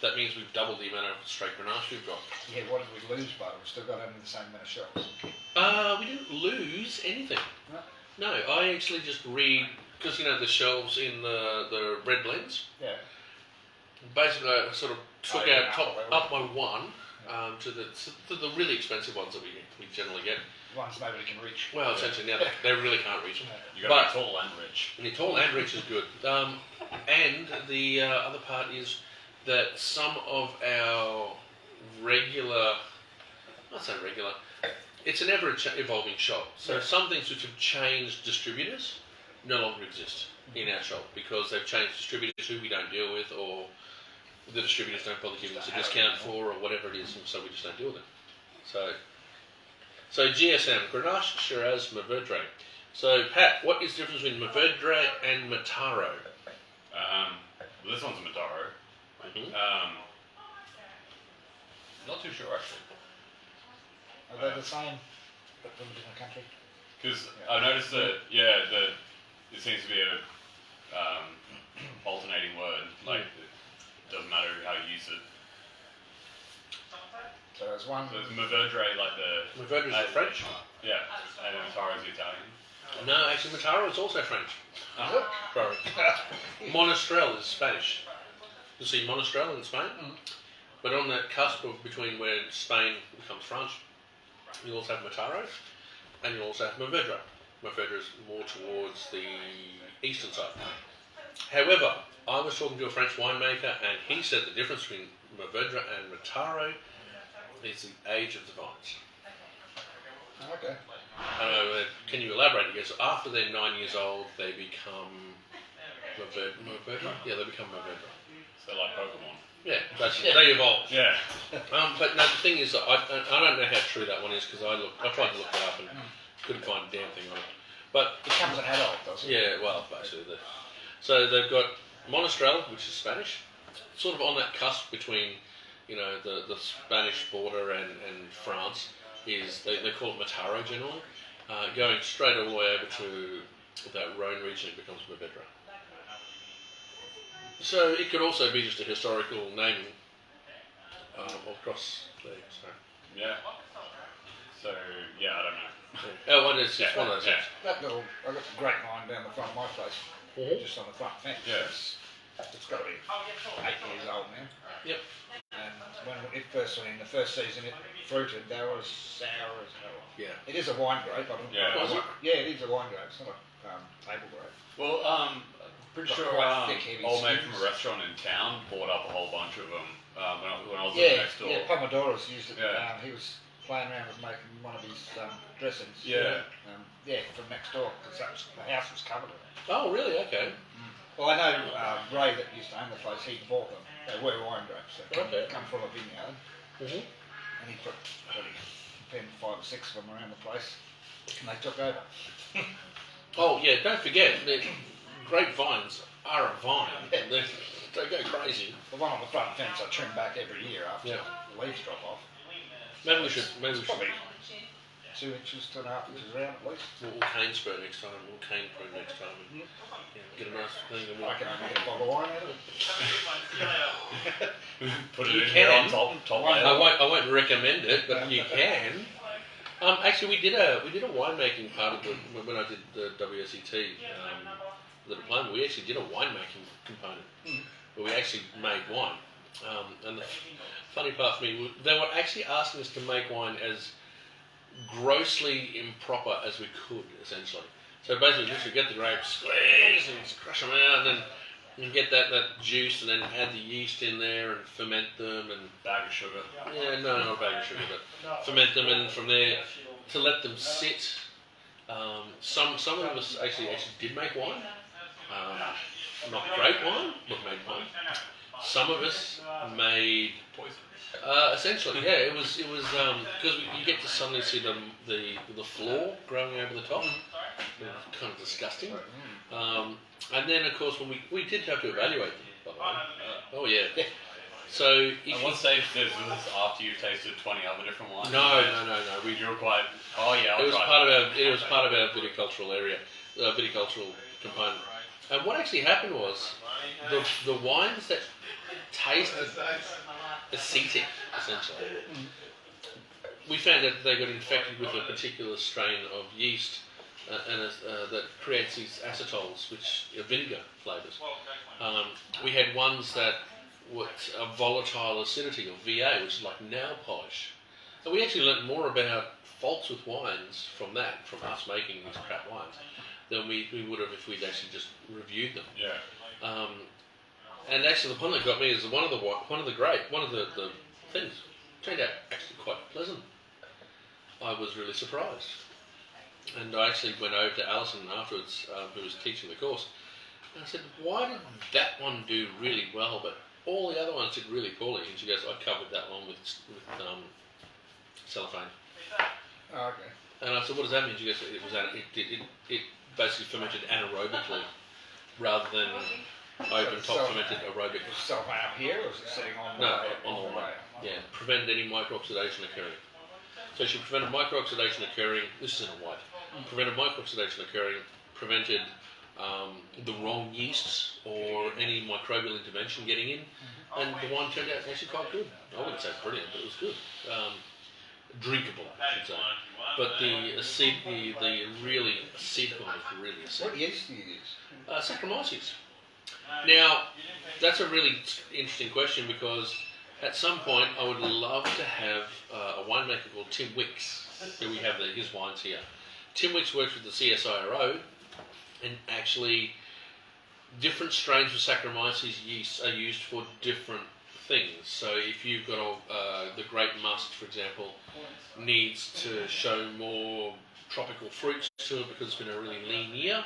That means we've doubled the amount of straight Grenache we've got. Yeah, what did we lose by it? We've still got only the same amount of shelves. We didn't lose anything. No? No, I actually just because the shelves in the red blends. Yeah. Basically, I sort of took yeah, up by one to the really expensive ones that we generally get. Ones nobody can reach. Well, essentially now they really can't reach them. You got to be tall and rich. And the tall and rich is good. And the other part is that some of our it's an ever-evolving shop. So some things which have changed distributors no longer exist in our shop because they've changed distributors who we don't deal with, or the distributors don't bother giving us a discount for, or whatever it is, and so we just don't deal with it. So GSM, Grenache, Shiraz, Mourvedre. So Pat, what is the difference between Mourvedre and Mataro? Well, this one's a Mataro. Mm-hmm. Not too sure actually. Are they the same, but from a different country? Because I noticed that it seems to be a alternating word. Like it doesn't matter how you use it. So there's one. So it's Mourvedre, like the Mourvedre is the French. Yeah, and then Mataro is the Italian. No, actually Mataro is also French. Sorry. Monastrell is Spanish. You see Monastrell in Spain, but on that cusp of between where Spain becomes French, you also have Mataro, and you also have Mourvedre. Mourvedre is more towards the eastern side. However, I was talking to a French winemaker, and he said the difference between Mourvedre and Mataro is the age of the vines. Okay. Can you elaborate? Because after they're 9 years old, they become Mourvedre. Yeah, they become Mourvedre. So like Pokemon. Yeah, they evolve. Yeah. But no, the thing is, I don't know how true that one is because I tried to look it up and couldn't find a damn thing on it. But It becomes an adult, doesn't it? yeah, well, basically, so they've got Monastrell, which is Spanish, sort of on that cusp between, the Spanish border and France. Is they call it Mataro generally, going straight all the way over to that Rhone region, it becomes Mourvedre. So it could also be just a historical naming across there. So. Yeah. So yeah, I don't know. Oh, and it's one of those. Yeah. That little, I've got a grapevine down the front of my place, just on the front fence. Yeah. It's got to be 8 years old now. Yep. And when it first went in the first season, it fruited. They were as sour as hell. Yeah. It is a wine grape. Yeah. Was it? Yeah, it is a wine grape. It's not a table grape. Well, pretty Got sure quite thick, heavy old mate skins. from a restaurant in town bought up a whole bunch of them when I was living Yeah, next door. yeah. Pomodoros used it. Yeah. He was playing around with making one of his dressings. Yeah. From next door because the house was covered in it. Oh, really? Okay. Well, I know Ray that used to own the place. He bought them. They were wine grapes. They come from a vineyard, and he put 5 or 6 of them around the place, and they took over. Oh, yeah. Don't forget, the grapevines are a vine. They go crazy. The one on the front fence I trim back every year after Yeah. the leaves drop off. Maybe we should. Probably 2 inches to 1.5 inches around at least. We'll cane spur next time. We'll cane prune next time. And, get a nice thing. And I can only get a bottle of wine out of it. Put it You in here on can. top I layer. won't recommend it, but you can. Actually, we did a winemaking part of when I did the WSET, the diploma. We actually did a winemaking component where we actually made wine. And the funny part for me, they were actually asking us to make wine as grossly improper as we could, essentially. So basically, just to get the grapes, squeeze and crush them out, and then you get that juice, and then add the yeast in there and ferment them, and Bag of sugar. yeah, no, not a bag of sugar, but ferment them, and from there to let them sit. Some of us actually did make wine, not great wine, but made wine. Some of us made Poison. essentially, yeah, it was because you get to suddenly see the floor growing over the top. It was kind of disgusting. And then of course when we did have to evaluate them, by the way. Oh yeah. So if At what stage was this after you tasted 20 other different wines? No. You were quite. Oh yeah. It was part of our viticultural area, viticultural component. And what actually happened was the wines that tasted acetic, essentially, we found that they got infected with a particular strain of yeast that creates these acetols, which are vinegar flavours. We had ones that were a volatile acidity, or VA, which is like nail polish. And we actually learnt more about faults with wines from us making these crap wines, than we would have if we'd actually just reviewed them. Yeah. And actually, the one that got me is one of the things turned out actually quite pleasant. I was really surprised, and I actually went over to Alison afterwards, who was teaching the course, and I said, "Why did that one do really well, but all the other ones did really poorly. And she goes, I covered that one with cellophane. Oh, okay. And I said, what does that mean? She goes, it basically fermented anaerobically rather than open top fermented aerobically. Is it up here or is it sitting on No, the on the way? Yeah, prevented any microoxidation occurring. So she prevented microoxidation occurring. This is in a white. Prevented microoxidation occurring. Prevented the wrong yeasts or any microbial intervention getting in, and the wine turned out actually quite good. I wouldn't say brilliant, but it was good. Drinkable, I should say. But the really acetic one was really acidic. What yeast do you use? Saccharomyces. Now, that's a really interesting question because at some point I would love to have a winemaker called Tim Wicks, who we have his wines here. Tim Wicks works with the CSIRO, and actually different strains of Saccharomyces yeast are used for different things. So if you've got the grape must, for example, needs to show more tropical fruits to it because it's been a really lean year,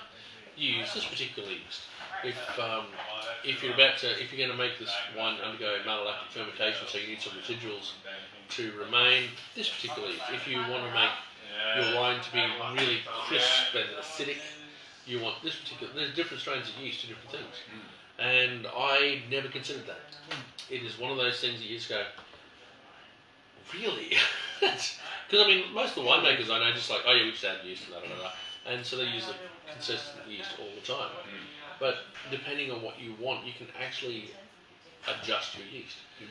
you use this particular yeast. If you're going to make this wine undergo malolactic fermentation, so you need some residuals to remain, this particular yeast. If you want to make your wine to be really crisp and acidic, you want this particular. There's different strains of yeast to different things, and I never considered that. It is one of those things that you just go, really? Because I mean, most of the winemakers I know just like, oh yeah, we just add yeast and and so they use the consistent yeast all the time. But depending on what you want, you can actually adjust your yeast. You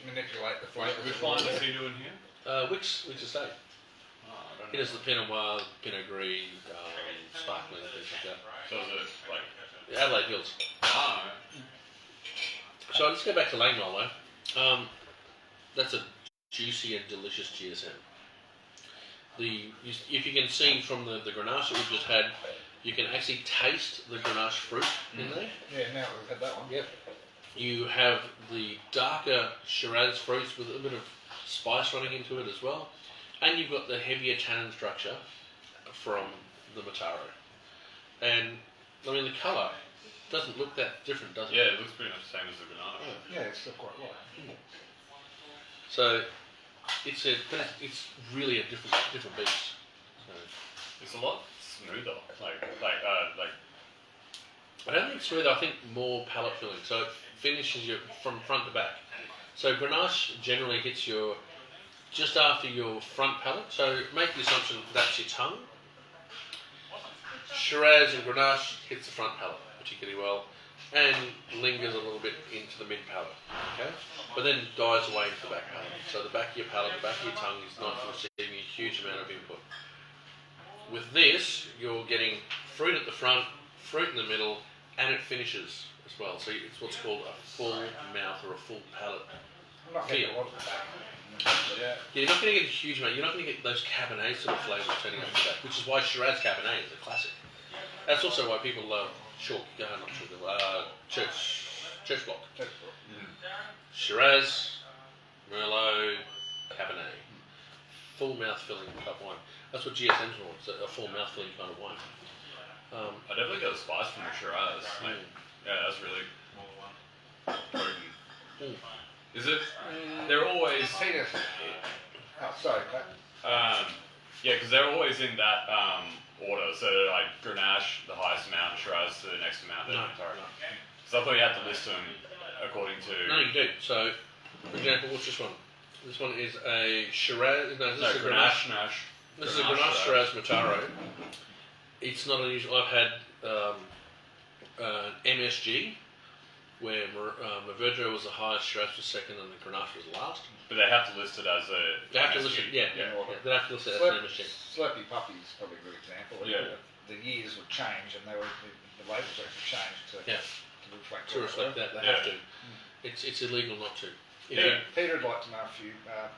manipulate the flavour. Which wine is he doing here? Wicks Estate. He does the Pinot Noir, Pinot Gris, sparkling, things like that. So is it like Adelaide Hills. So let's go back to Langmeil though. That's a juicy and delicious GSM. If you can see from the Grenache that we've just had, you can actually taste the Grenache fruit in there. Yeah, now we've had that one. Yep. You have the darker Shiraz fruits with a bit of spice running into it as well. And you've got the heavier tannin structure from the Mataro. And, I mean, the colour doesn't look that different, does it? Yeah, it looks pretty much the same as the Grenache. Yeah, it's still quite light. So, it's really a different beast. So, It's a lot smoother. Like I don't think smoother, I think more palate filling. So it finishes you from front to back. So Grenache generally hits just after your front palate. So make the assumption that's your tongue. Shiraz and Grenache hits the front palate particularly well and lingers a little bit into the mid palate. Okay? But then dies away into the back palate. So the back of your palate, the back of your tongue is not receiving a huge amount of input. With this, you're getting fruit at the front, fruit in the middle, and it finishes as well. So it's what's called a full mouth or a full palate I'm not feel. getting a lot of that. yeah. You're not going to get a huge amount. You're not going to get those Cabernet sort of flavours turning up the back, which is why Shiraz Cabernet is a classic. That's also why people love Church Block. Shiraz, Merlot, Cabernet. Full mouth filling type wine. That's what GSM's want. It's a full mouth filling kind of wine. I definitely get a spice from the Shiraz. Like, yeah, that's really potent. Is it? They're always. Peter. Oh, sorry, Pat. Yeah, because they're always in that order. So like Grenache, the highest amount, Shiraz, the next amount. No. So I thought you had to list them according to. No, you do. So, for example, what's this one? This one is a Shiraz. No, this is a Grenache. This is a Grenache Shiraz Mataro. It's not unusual. I've had MSG, where Mourvedre was the highest, Shiraz was second, and the Grenache was last. But they have to list it as a. They have to list it, yeah. They have to list it as an MSG. Slurpy Puppy is probably a good example. Yeah. The years would change and the labels actually changed to reflect To reflect that, they have to. It's illegal not to. Peter would like to know if you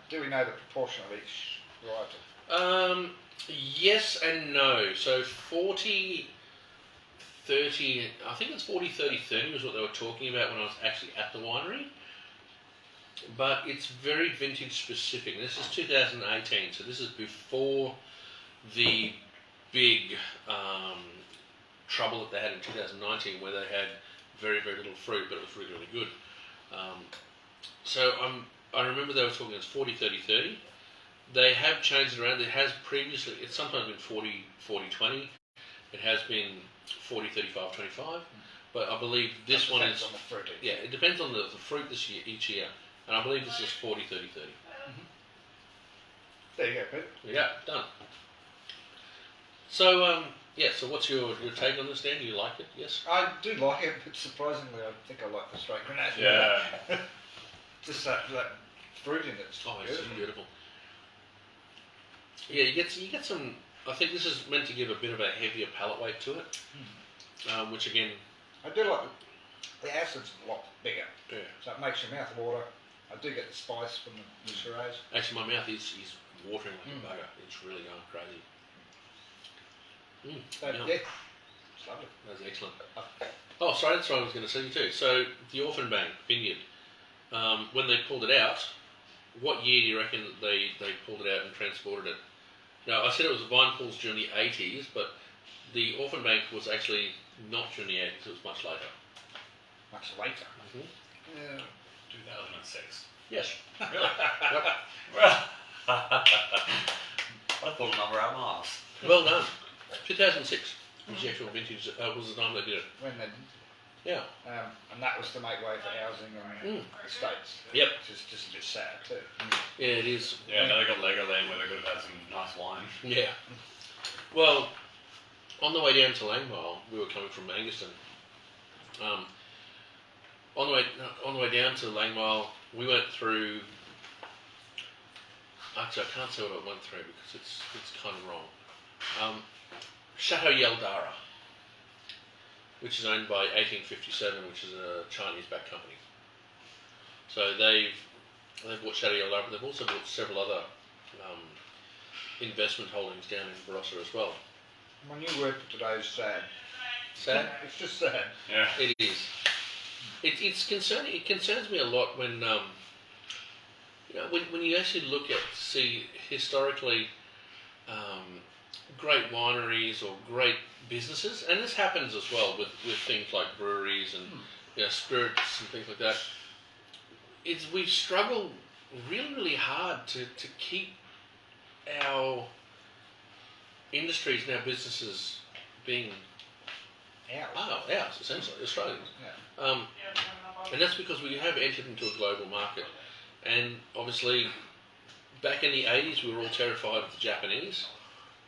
do we know the proportion of each varietal? Yes and no. So 40, 30, I think it's 40, 30, 30 was what they were talking about when I was actually at the winery. But it's very vintage specific. This is 2018, so this is before the big trouble that they had in 2019 where they had very, very little fruit, but it was really, really good. So I remember they were talking as 40-30-30. They have changed it around. It has previously, it's sometimes been 40-40-20. It has been 40-35-25. But I believe this one is... on the fruit. Yeah, it depends on the fruit this year, each year. And I believe this is 40-30-30. There you go, Pete. Yeah, done. So, so what's your take on this, Dan? Do you like it? Yes? I do like it, but surprisingly, I think I like the straight grenade. Yeah. Just that fruit in it. Oh, it's beautiful. Yeah, you get some. I think this is meant to give a bit of a heavier palate weight to it, which again, I do like the acid's a lot bigger, yeah. so it makes your mouth water. I do get the spice from the Shiraz. Actually, my mouth is watering like a bugger. It's really going crazy. So, Yum. yeah, it's lovely. That's excellent. Oh, sorry, that's what I was going to say to you too. So the Orphanbank Vineyard, when they pulled it out, what year do you reckon they pulled it out and transported it? Now, I said it was vine pools during the 80s, but the Orphanbank was actually not during the 80s, it was much later. Much later. Yeah. 2006. Yes. Really? Yep. I thought the number out my ass. Well done. 2006 was the actual vintage, was the time they did it. When then, Yeah. and that was to make way for housing and estates. Yep. Which is just a bit sad too. Yeah, it is. Yeah, now they got Legoland where they could have had some nice wine. Yeah. Well, on the way down to Langmeil, we were coming from Angaston. On the way down to Langmeil, we went through. Actually, I can't say what I went through because it's kind of wrong. Chateau Yaldara, which is owned by 1857, which is a Chinese-backed company. So they've bought Chateau Yaldara, but they've also bought several other investment holdings down in Barossa as well. My new word for today is sad. Sad? It's just sad. Yeah. It is. It's concerning. It concerns me a lot when when you actually see historically great wineries or great businesses, and this happens as well with things like breweries and spirits and things like that. We've struggled really hard to keep our industries and our businesses being ours, essentially, Australians. Yeah. And that's because we have entered into a global market. And obviously, back in the 80s, we were all terrified of the Japanese.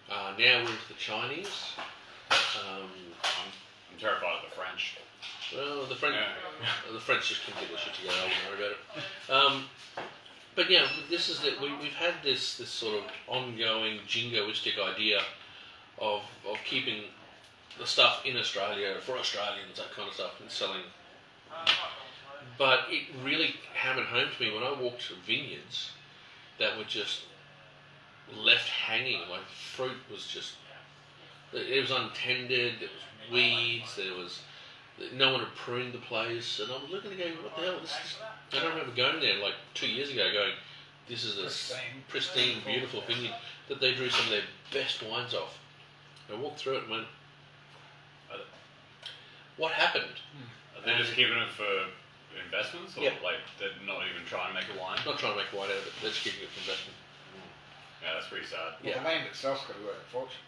Now we're into the Chinese. I'm terrified of the French. Well, the French just couldn't get their shit together. I wouldn't worry about it. But yeah, this is that we've had this sort of ongoing jingoistic idea of keeping the stuff in Australia for Australians, that kind of stuff, and selling. But it really hammered home to me when I walked to vineyards that were just left hanging. Like fruit was just, it was untended. There was weeds. No one had pruned the place, and I was looking and going, "What the hell? This is." I don't remember going there like 2 years ago, going, "This is a pristine, beautiful vineyard that they drew some of their best wines off." I walked through it and went, "What happened?" Are they just keeping it for investments, or like they're not even trying to make a wine? Not trying to make a wine out of it. They're just keeping it for investment. Yeah, that's pretty sad. Well, the land itself's got to work a fortune.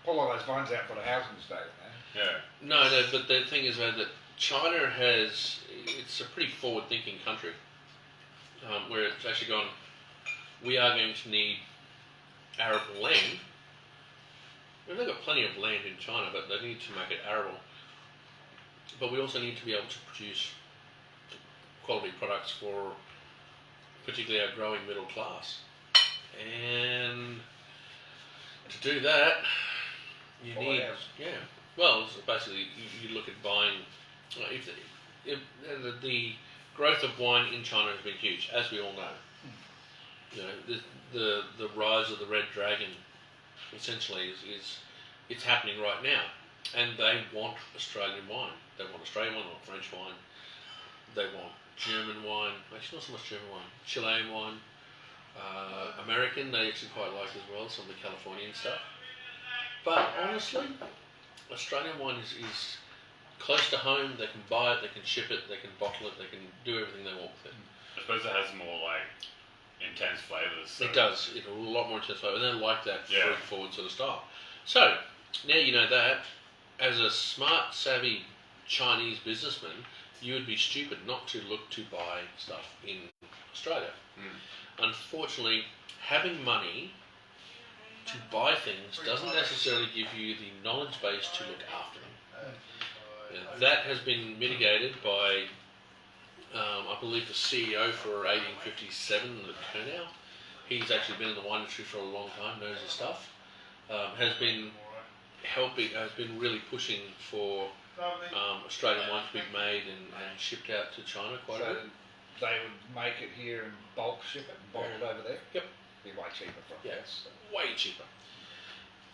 Pull all those vines out for the housing estate. Yeah. No, but the thing is that China it's a pretty forward-thinking country, where it's actually gone, we are going to need arable land. They've got plenty of land in China, but they need to make it arable. But we also need to be able to produce quality products for particularly our growing middle class. And to do that, you need... Yeah. Well, basically, you look at buying... If the growth of wine in China has been huge, as we all know. You know, the rise of the Red Dragon, essentially, it's happening right now. And they want Australian wine. They want Australian wine, they want French wine. They want German wine. Actually, not so much German wine. Chilean wine. American, they actually quite like as well, some of the Californian stuff. But honestly, Australian wine is close to home. They can buy it, they can ship it, they can bottle it, they can do everything they want with it. I suppose it has more like intense flavours. So. It does. It's a lot more intense flavour. And they like that Yeah. fruit-forward sort of style. So, now you know that, as a smart, savvy Chinese businessman, you would be stupid not to look to buy stuff in Australia. Unfortunately, having money to buy things doesn't necessarily give you the knowledge base to look after them. That has been mitigated by, I believe, the CEO for 1857, the Kernow. He's actually been in the wine industry for a long time, knows his stuff. Has been really pushing for Australian wine to be made and shipped out to China quite a bit. They would make it here and bulk ship it and bottle it over there? Yep. Be way cheaper for us. Way cheaper.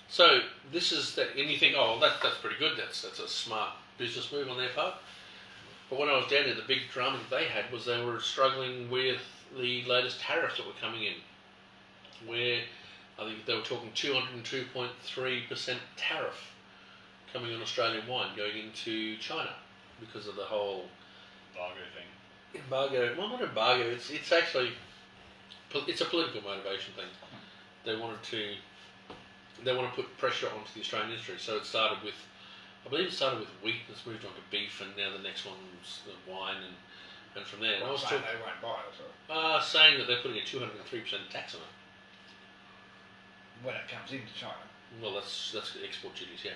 So this is that, and you think, oh, well, that's pretty good. That's a smart business move on their part. But when I was down there, the big drama that they had was they were struggling with the latest tariffs that were coming in, where I think they were talking 202.3% tariff coming on Australian wine going into China because of the whole embargo. Well, not embargo. It's actually it's a political motivation thing. They want to put pressure onto the Australian industry. So it started with, I believe it started with wheat, it's moved on to beef, and now the next one's the wine, and from there. Well, I was saying they won't buy it, so saying that they're putting a 203% tax on it. when it comes into China. Well, that's export duties, yeah.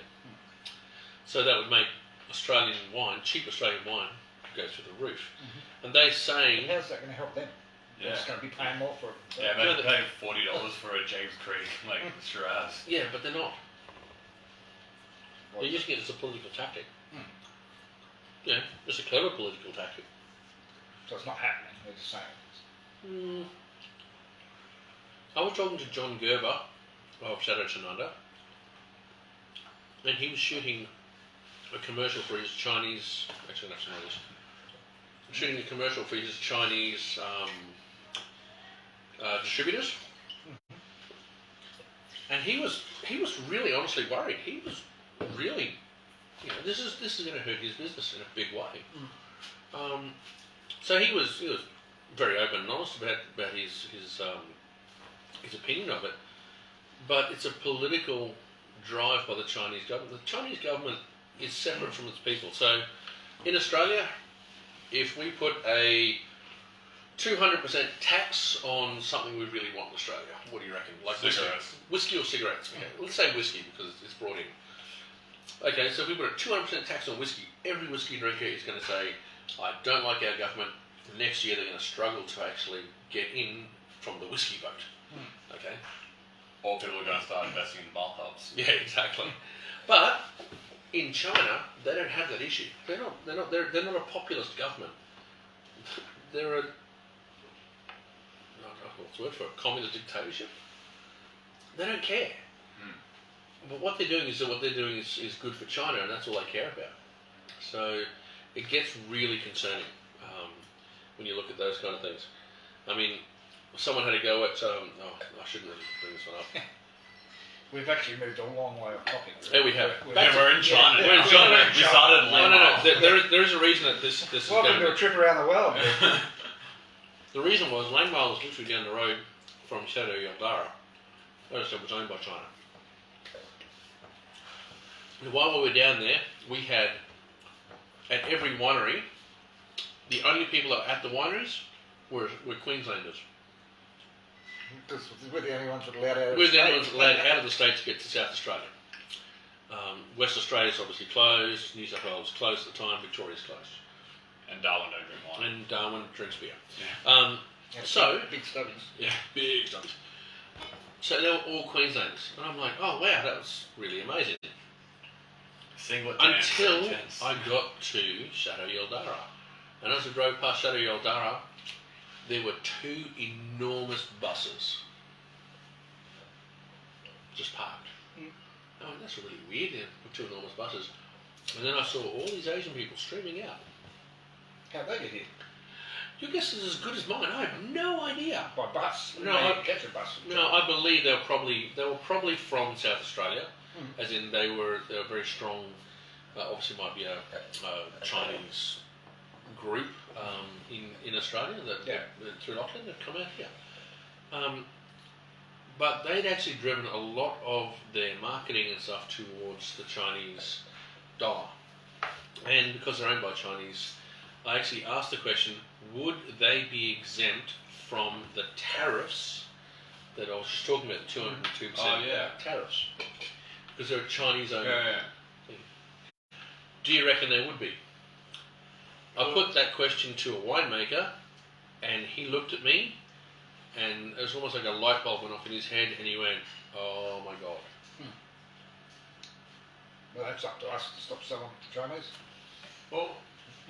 So that would make Australian wine, cheap Australian wine, go through the roof. And they're saying, How's that going to help them? Yeah. They're just going to be paying more for it. Yeah, imagine paying $40 for a James Creek, like Shiraz. yeah, but they're not. They're using it as a political tactic. Yeah, it's a clever political tactic. So it's not happening. They're just saying. I was talking to John Gerber of Shadow Chenanda, and he was shooting a commercial for his Chinese. Actually, that's not this. Shooting a commercial for his Chinese distributors, and he was really honestly worried. He was really, this is going to hurt his business in a big way. So he was very open and honest about his opinion of it, but it's a political drive by the Chinese government. The Chinese government is separate from its people. So in Australia, if we put a 200% tax on something we really want in Australia, what do you reckon? Like Cigarettes. Whiskey or cigarettes? Okay, let's say whiskey because it's brought in. Okay, so if we put a 200% tax on whiskey, every whiskey drinker is going to say, I don't like our government. Next year they're going to struggle to actually get in from the whiskey boat. Okay. Or people are going to start investing in bathtubs. Yeah, exactly. But in China, they don't have that issue. They're not a populist government. They're what's the word for it? Communist dictatorship. They don't care. But what they're doing is good for China, and that's all they care about. So it gets really concerning when you look at those kind of things. I mean, someone had a go at. I shouldn't really bring this one up. We've actually moved a long way of topic. Yeah, we have. We're in China. We're in China. We started in Langmeil. No. There is a reason that this is Welcome going to a trip around the world. The reason was Langmeil was literally down the road from Chateau Yondara, which was owned by China. And while we were down there, we had at every winery, the only people that were at the wineries were Queenslanders. Because we're the only ones that are allowed out of We're the the only States. ones allowed out of the state to get to South Australia. West Australia's obviously closed, New South Wales was closed at the time, Victoria's closed. And Darwin don't drink wine. And Darwin drinks beer. Yeah. Yeah, So, big studies. yeah, big studies. So they were all Queenslanders. And I'm like, oh wow, that was really amazing. Singlet Until dance. I got to Chateau Yondara. And as I drove past Chateau Yondara, there were two enormous buses just parked. Oh, that's really weird, two enormous buses. And then I saw all these Asian people streaming out. How'd they get here? Your guess is as good as mine. I have no idea. By bus? No, They I- catch a bus. No, I believe they were probably from South Australia, as in they were very strong obviously might be a Chinese group in Australia that through Auckland that come out here. But they'd actually driven a lot of their marketing and stuff towards the Chinese dollar. And because they're owned by Chinese, I actually asked the question, would they be exempt from the tariffs that I was just talking about, the 202% tariffs? Because they're a Chinese owned thing. Do you reckon they would be? I put that question to a winemaker, and he looked at me, and it was almost like a light bulb went off in his head, and he went, "Oh my God." Well, that's up to us to stop selling to Chinese. Well,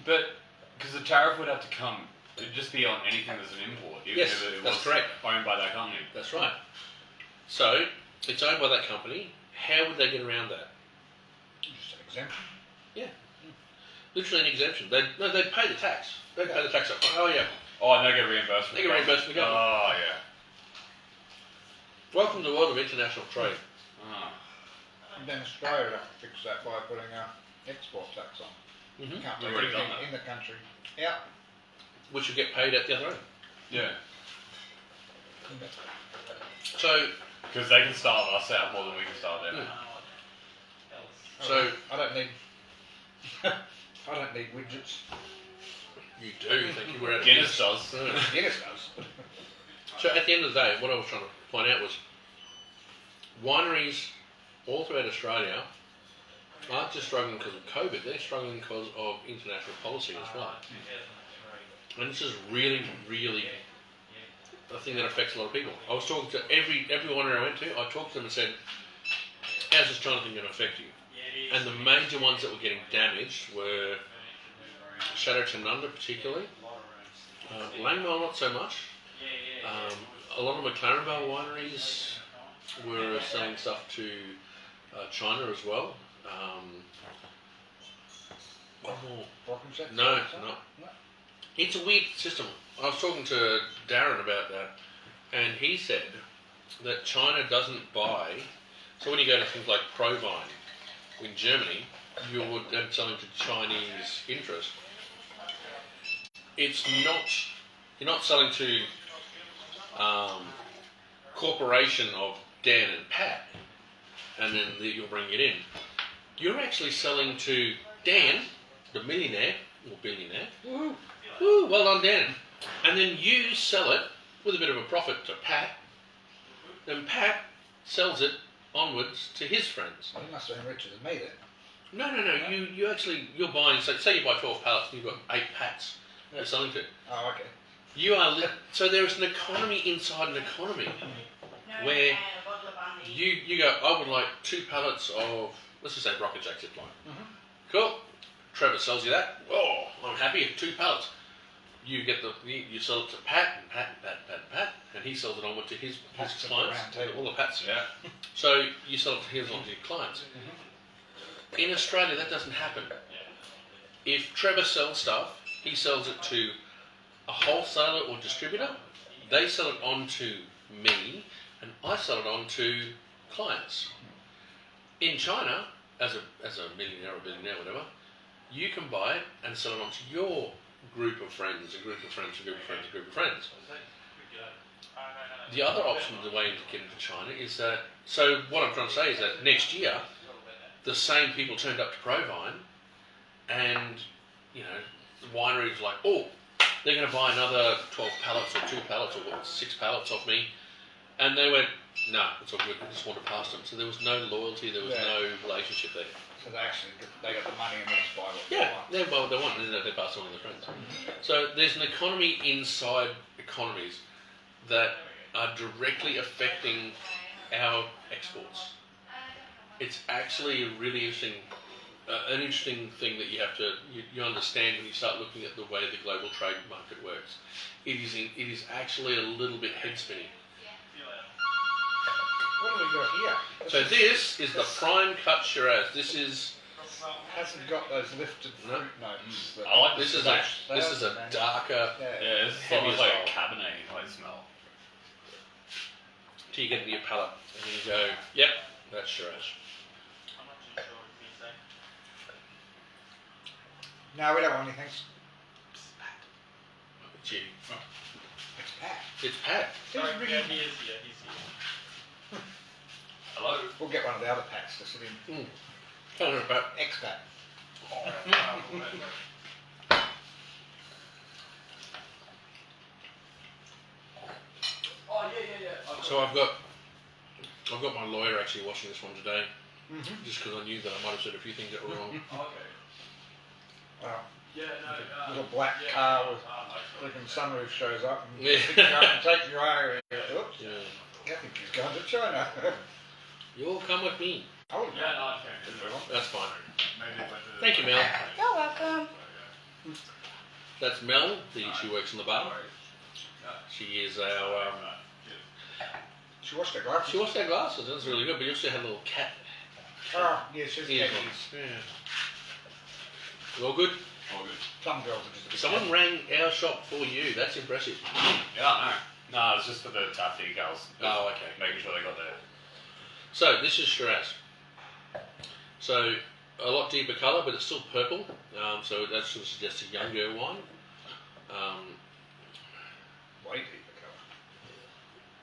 but because the tariff would have to come, it'd just be on anything that's an import, even Yes, if it that's was correct. owned by that company. That's right. So it's owned by that company. How would they get around that? Just an exemption. Yeah, literally an exemption. They'd pay the tax. They'd pay the tax up front. Oh yeah. Oh, and they get reimbursed from They the get government. reimbursed from the government. Oh, yeah. Welcome to the world of international trade. Oh. And then Australia would have to fix that by putting an export tax on. Mm-hmm. Can't We've make already done anything that. in the country. Yeah. Which will get paid at the other end. Yeah. So, Because they can starve us out more than we can starve them. So I don't need. I don't need widgets. you do think you were at a Guinness does. Guinness does. So at the end of the day, what I was trying to point out was wineries all throughout Australia aren't just struggling because of COVID, they're struggling because of international policy as well. And this is really, really a thing that affects a lot of people. I was talking to every winery I went to, I talked to them and said, how's this China thing going to affect you? And the major ones that were getting damaged were Chateau Tanunda particularly, Langmeil not so much. A lot of McLaren Vale wineries were selling stuff to China as well. One more. No. It's a weird system. I was talking to Darren about that, and he said that China doesn't buy. So when you go to things like Provine in Germany, you're selling to Chinese interest. It's not. You're not selling to corporation of Dan and Pat, and then you'll bring it in. You're actually selling to Dan, the millionaire or billionaire. Woohoo! Woo, well done, Dan. And then you sell it with a bit of a profit to Pat. Then Pat sells it onwards to his friends. Well, he must have been richer than me then. No. You actually, you're buying, say you buy 12 pallets and you've got 8 pats you're selling to. Oh, okay. You are, so there's an economy inside an economy where you go, I would like 2 pallets of, let's just say Rocket Jack zip line. Cool. Trevor sells you that. Oh, I'm happy. 2 pallets. You get you sell it to Pat, and he sells it onward to his clients. All the Pats. Yeah. So you sell it to his onto your clients. In Australia, that doesn't happen. If Trevor sells stuff, he sells it to a wholesaler or distributor. They sell it on to me, and I sell it on to clients. In China, as a millionaire or billionaire, whatever, you can buy it and sell it on to your group of friends, a group of friends, a group of friends, a group of friends. The other option, the way to get into China, is that, so what I'm trying to say is that next year, the same people turned up to Provine, and, the wineries were like, oh, they're going to buy another 12 pallets or 2 pallets or 6 pallets off me. And they went, no, it's all good, we just want to pass them. So there was no loyalty, there was no relationship there. So they got the money and they just buy what they Yeah, want. they buy what they want and then they pass it on to their friends. So there's an economy inside economies that are directly affecting our exports. It's actually a really interesting, an interesting thing that you have to you understand when you start looking at the way the global trade market works. It is actually a little bit head spinning. What have we got here? So this is the prime cut Shiraz. This is Hasn't got those lifted fruit notes. I like this is a darker. Yeah, this is Heavy almost like style. a Cabernet like smell. Till you get into your palate and you go, yep, that's Shiraz. No, we don't want anything. It's you. It's Pat. It's Pat. Sorry, Who's yeah, ringing? he is here. He's here. Hello. We'll get one of the other Pats to sit in. Tell her about. Ex-Pat. Oh yeah. So I've got my lawyer actually watching this one today, Mm-hmm. just because I knew that I might have said a few things that were wrong. Okay. Yeah, no. Little black car with flipping sunroof shows up and Yeah. picks you up and takes you over. Oops. Yeah. I think he's going to China. You'll come with me. Oh, Yeah, no, I can't. That's fine. Maybe Thank you, Mel. You're welcome. That's Mel. She works in the bar. She is our. She washed her glasses. She washed our glasses. That's really good. But you also had a little cat. Oh, yeah, she's ears cat on. ears. Yeah. All good. All good. Some girls are just a bit Someone rang our shop for you. That's impressive. Yeah, no. No, it's just for the tap decals. Oh, okay. Making sure they got there. So this is Shiraz. So a lot deeper colour, but it's still purple. So that sort of suggests a younger wine. way deeper colour.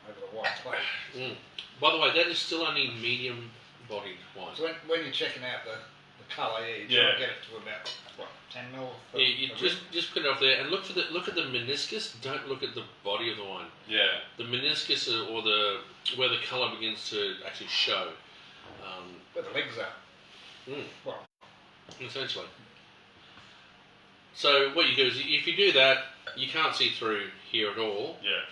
Over the white plate. By the way, that is still only medium-bodied wine. So when you're checking out the colour, you try to get it to about, what, 10 mil? Yeah, you just put it off there and look at the meniscus. Don't look at the body of the wine. Yeah. The meniscus or where the colour begins to actually show. Where the legs are. Well, Essentially. So what you do is, if you do that, you can't see through here at all. Yeah.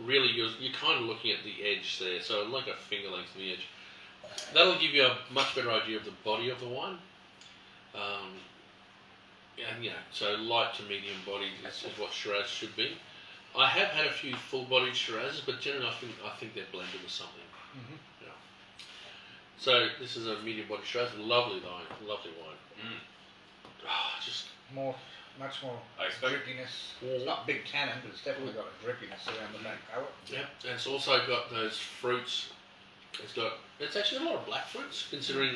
Really, you're kind of looking at the edge there, so like a finger length from the edge. That'll give you a much better idea of the body of the wine. And so light to medium bodied is what Shiraz should be. I have had a few full-bodied Shirazes, but generally I think they're blended with something. Yeah. So this is a medium-bodied Shiraz, lovely wine. Just much more I expect. drippiness. It's not big tannin, but it's definitely got a drippiness around the back palate. Yep, and it's also got those fruits. It's actually a lot of black fruits, considering,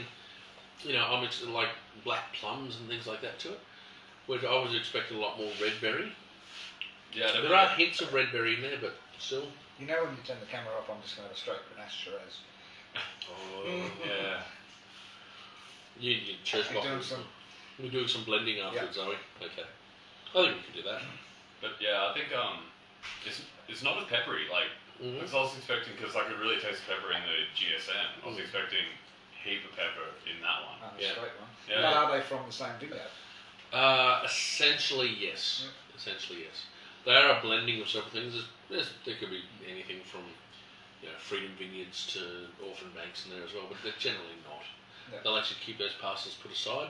I'm like black plums and things like that to it, which I was expecting a lot more red berry. Yeah, There are hints of red berry in there, but still. You know when you turn the camera off, I'm just going to have a straight Grenache Shiraz. Oh, Yeah. You chose You're doing some... We're doing some blending afterwards, are we? Okay. I think we can do that. But yeah, I think it's not as peppery. Like, because I was expecting, because I could really taste the pepper in the GSM. I was expecting heap of pepper in that one. straight one. Yeah. But are they from the same vineyard? Essentially, yes. Essentially, yes. They are a blending of several things. There could be anything from Freedom Vineyards to Orphan Banks in there as well, but they're generally not. Yeah. They'll actually keep those parcels put aside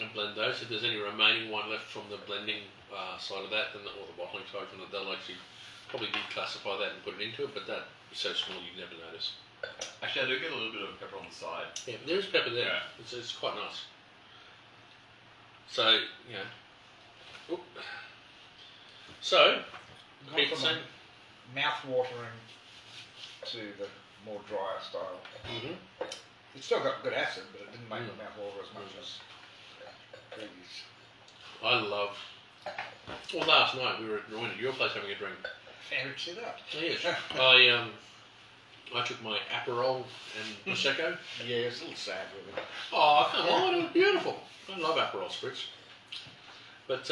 and blend those. If there's any remaining one left from the blending side of that, or the bottling side from it, they'll actually probably declassify that and put it into it, but that is so small you'd never notice. Actually, I do get a little bit of pepper on the side. Yeah, there is pepper there. Yeah. It's quite nice. So, Oop. So, Gone Pete, from same. a mouth-watering to the more drier style. It's still got good acid, but it didn't make the mouth water as much as previous. I love. Well, last night we were at your place having a drink. Fancy that. Yes. I took my Aperol and Prosecco. Yeah, it's a little sad, really. Oh, come on, it was beautiful. I love Aperol spritz. But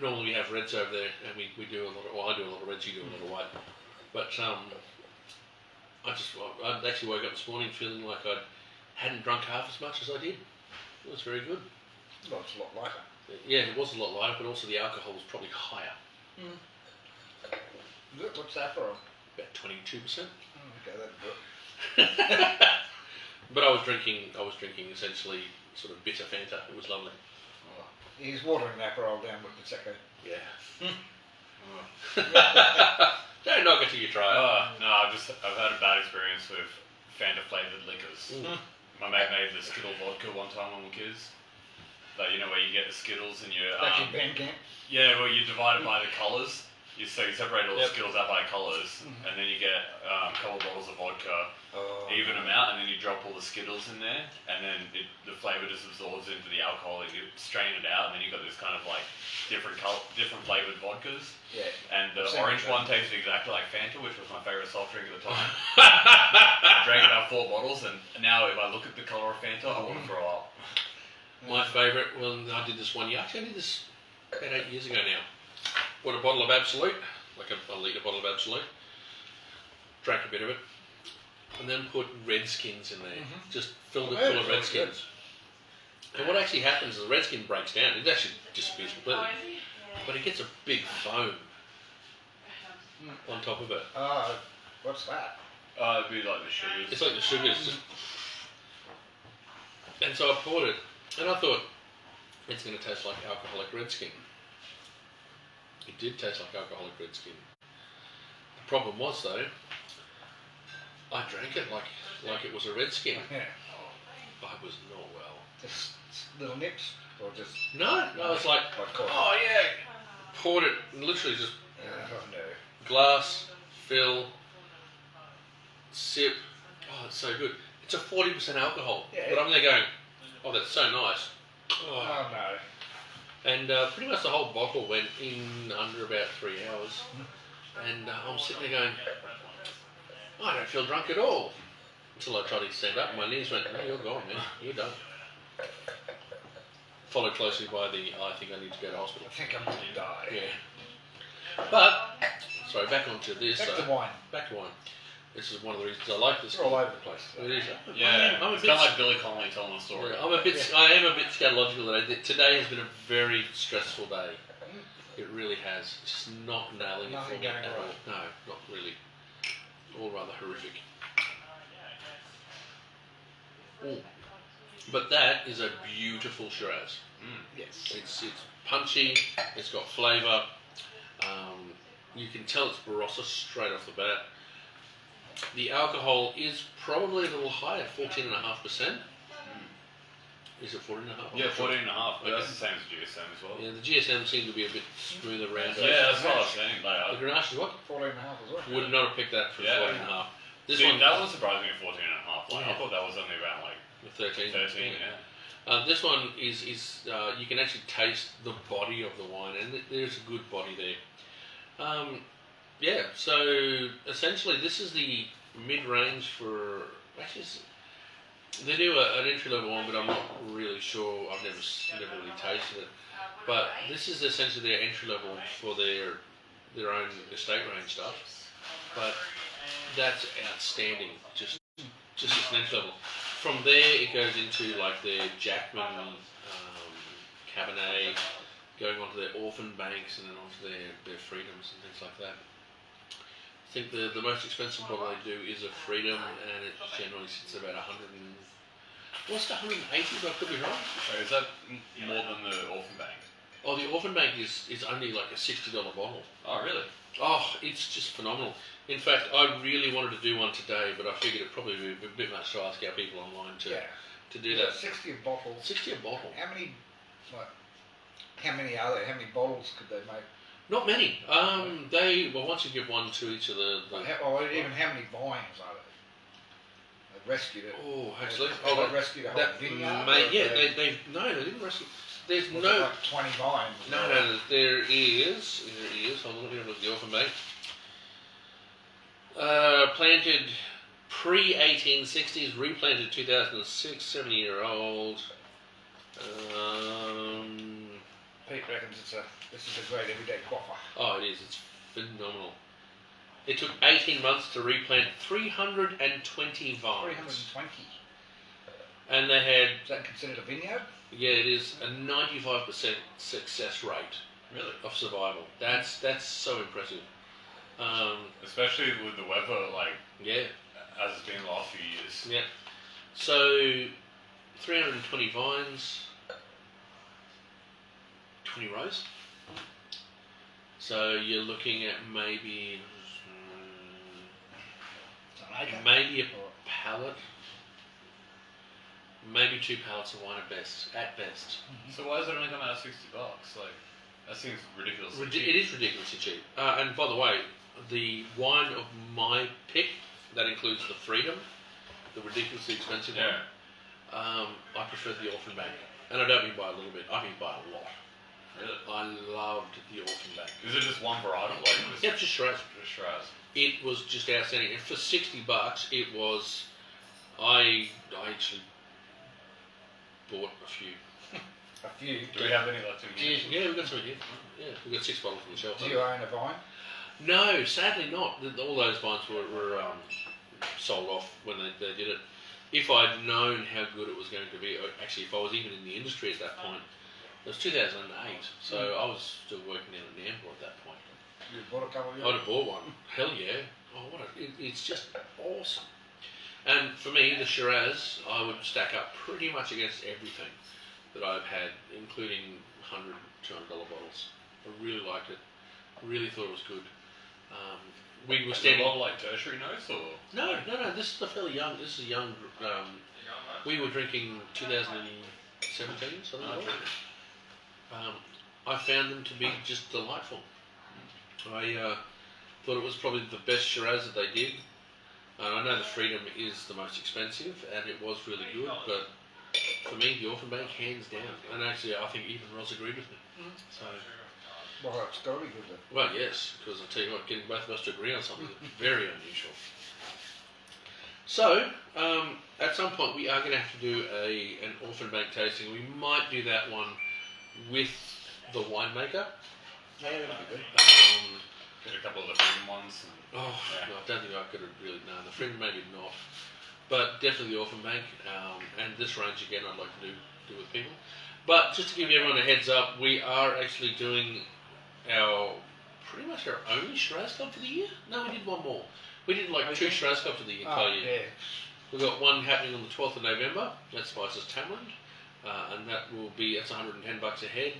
normally we have reds over there, and we do a lot of. Well, I do a lot of reds. You do a lot of white. But I actually woke up this morning feeling like I hadn't drunk half as much as I did. It was very good. Well, it's a lot lighter. Yeah, it was a lot lighter, but also the alcohol was probably higher. What's that for? About 22%. Okay, that'd do it. But I was drinking essentially sort of bitter Fanta. It was lovely. He's watering the Aperol down with Prosecco. Yeah. Don't knock it till you try it. No, I've had a bad experience with Fanta flavoured liquors. My mate made the Skittle vodka one time when we were kids. Like, where you get the Skittles and you Back in Bandcamp. yeah, well, you divide it by the colours. you separate all the Skittles out by colours, and then you get a couple of bottles of vodka, even them out, and then you drop all the Skittles in there, and then the flavour just absorbs into the alcohol, and you strain it out, and then you got this kind of like different flavoured vodkas. Yeah. And the orange one tasted exactly like Fanta, which was my favourite soft drink at the time. I drank about 4 bottles, and now if I look at the colour of Fanta, I want to throw up. My favourite, I did this one year. Actually, I did this about 8 years ago now. Bought a bottle of Absolute, like a litre bottle of Absolute. Drank a bit of it. And then put Redskins in there. Just filled it full of Redskins. And what actually happens is the Redskin breaks down. It actually disappears completely. But it gets a big foam on top of it. What's that? It'd be like the sugars. It's like the sugars. And so I poured it. And I thought, it's going to taste like alcoholic Redskin. It did taste like alcoholic Redskin. The problem was though, I drank it like it was a Redskin. Yeah. I was not well. Just little nips, or just No, it's like, oh yeah, poured it, literally just no. glass, fill, sip. Oh, it's so good. It's a 40% alcohol, but I'm there going, oh, that's so nice. Oh no. And pretty much the whole bottle went in under about 3 hours. And I'm sitting there going, I don't feel drunk at all. Until I tried to stand up and my knees went, no, you're gone, man. You're done. Followed closely by I think I need to go to hospital. I think I'm going to die. Yeah. But, sorry, back onto this. Back to wine. Back to wine. This is one of the reasons I like this. It's all over the place. It is. Yeah, it's kind of like Billy Connolly telling a story. Yeah, I am a bit scatological today. Today has been a very stressful day. It really has. Just not nailing it for me at all. No, not really. All rather horrific. Ooh. But that is a beautiful Shiraz. Yes. It's punchy. It's got flavour. You can tell it's Barossa straight off the bat. The alcohol is probably a little high at 14.5%. Is it 14.5%? Yeah, 14.5%. But that's the same as GSM as well. Yeah, the GSM seemed to be a bit smoother around. Yeah, that's what I was saying. The Grenache is what? 14.5 as well. Would not have picked that for 14.5. This one, that one surprised me at 14.5. Like, I thought that was only around like 13. 13, yeah. This one is you can actually taste the body of the wine, and there's a good body there. Yeah, so essentially this is the mid-range for, actually they do an entry-level one, but I'm not really sure, I've never really tasted it. But this is essentially their entry-level for their own estate range stuff. But that's outstanding, just as an entry-level. From there it goes into like their Jackman, Cabernet, going on to their Orphan Banks and then onto their Freedoms and things like that. I think the most expensive bottle they do is a Freedom, and it generally sits at about 100 and... What's the 180, but I could be wrong? So is that more than the Orphan Bank? Oh, the Orphan Bank is only like a $60 bottle. Oh, really? Oh, it's just phenomenal. In fact, I really wanted to do one today, but I figured it'd probably be a bit much to ask our people online to do that. 60 a bottle. 60 a bottle. How many are there? How many bottles could they make? Not many. Once you give one to each of even how many vines are there? They rescued it. Oh, actually, they rescued a whole vineyard. They didn't rescue. There's was no it like 20 vines. No. There is. Hold on, let me have a look at the Orphan Bank. Planted pre-1860s, replanted 2006, 7-year-old. Pete reckons this is a great everyday quaffer. Oh, it is. It's phenomenal. It took 18 months to replant 320 vines. 320. And they had... Is that considered a vineyard? Yeah, it is a 95% success rate. Really? Of survival. That's so impressive. Especially with the weather, like... Yeah. As it's been the last few years. Yeah. So, 320 vines... 20 rows. So you're looking at maybe a pallet, maybe 2 pallets of wine at best. So why is it only coming out $60? Like, That seems ridiculous. It is ridiculously cheap. And by the way, the wine of my pick, that includes the Freedom, the ridiculously expensive one. I prefer the Offenbach. And I don't mean by a little bit, I mean by a lot. Really? I loved the Offenbach. Is it just one varietal? Yeah, just Shiraz. Just Shiraz. It was just outstanding. And for $60, it was. I actually bought a few. A few. Do we have any left in here? Yeah, we've got some here. Yeah, we've got 6 bottles on the shelf. Do you own a vine? No, sadly not. All those vines were sold off when they did it. If I'd known how good it was going to be, or actually if I was even in the industry at that point, it was 2008, so I was still working down at Nambour at that point. You bought a couple of I'd have bought one. Hell yeah. Oh, it's just awesome. And for me, the Shiraz, I would stack up pretty much against everything that I've had, including $100, $200 bottles. I really liked it. Really thought it was good. We were standing. A lot of like tertiary notes, or No. This is a fairly young. This is a young. We were drinking 2017, something like that. I found them to be just delightful. I thought it was probably the best Shiraz that they did. I know the Freedom is the most expensive, and it was really good, but for me, the Offenbach, hands down. And actually, I think even Ross agreed with me. So. Well, it's got to be good then. Well, yes, because I'll tell you what, getting both of us to agree on something is very unusual. So, at some point we are going to have to do an Offenbach tasting. We might do that one with the winemaker. Yeah, that'd be good. get a couple of the Freedom ones. No, I don't think I could have really. No, the Freedom maybe not, but definitely the Offenbach. And this range again, I'd like to do with people. But just to give everyone a heads up, we are actually doing pretty much our only Shiraz Club for the year. No, we did one more. We did like 2 Shiraz Club for the entire year. Yeah. We've got one happening on the 12th of November. That's Spices Tamarind, and that's $110 a head.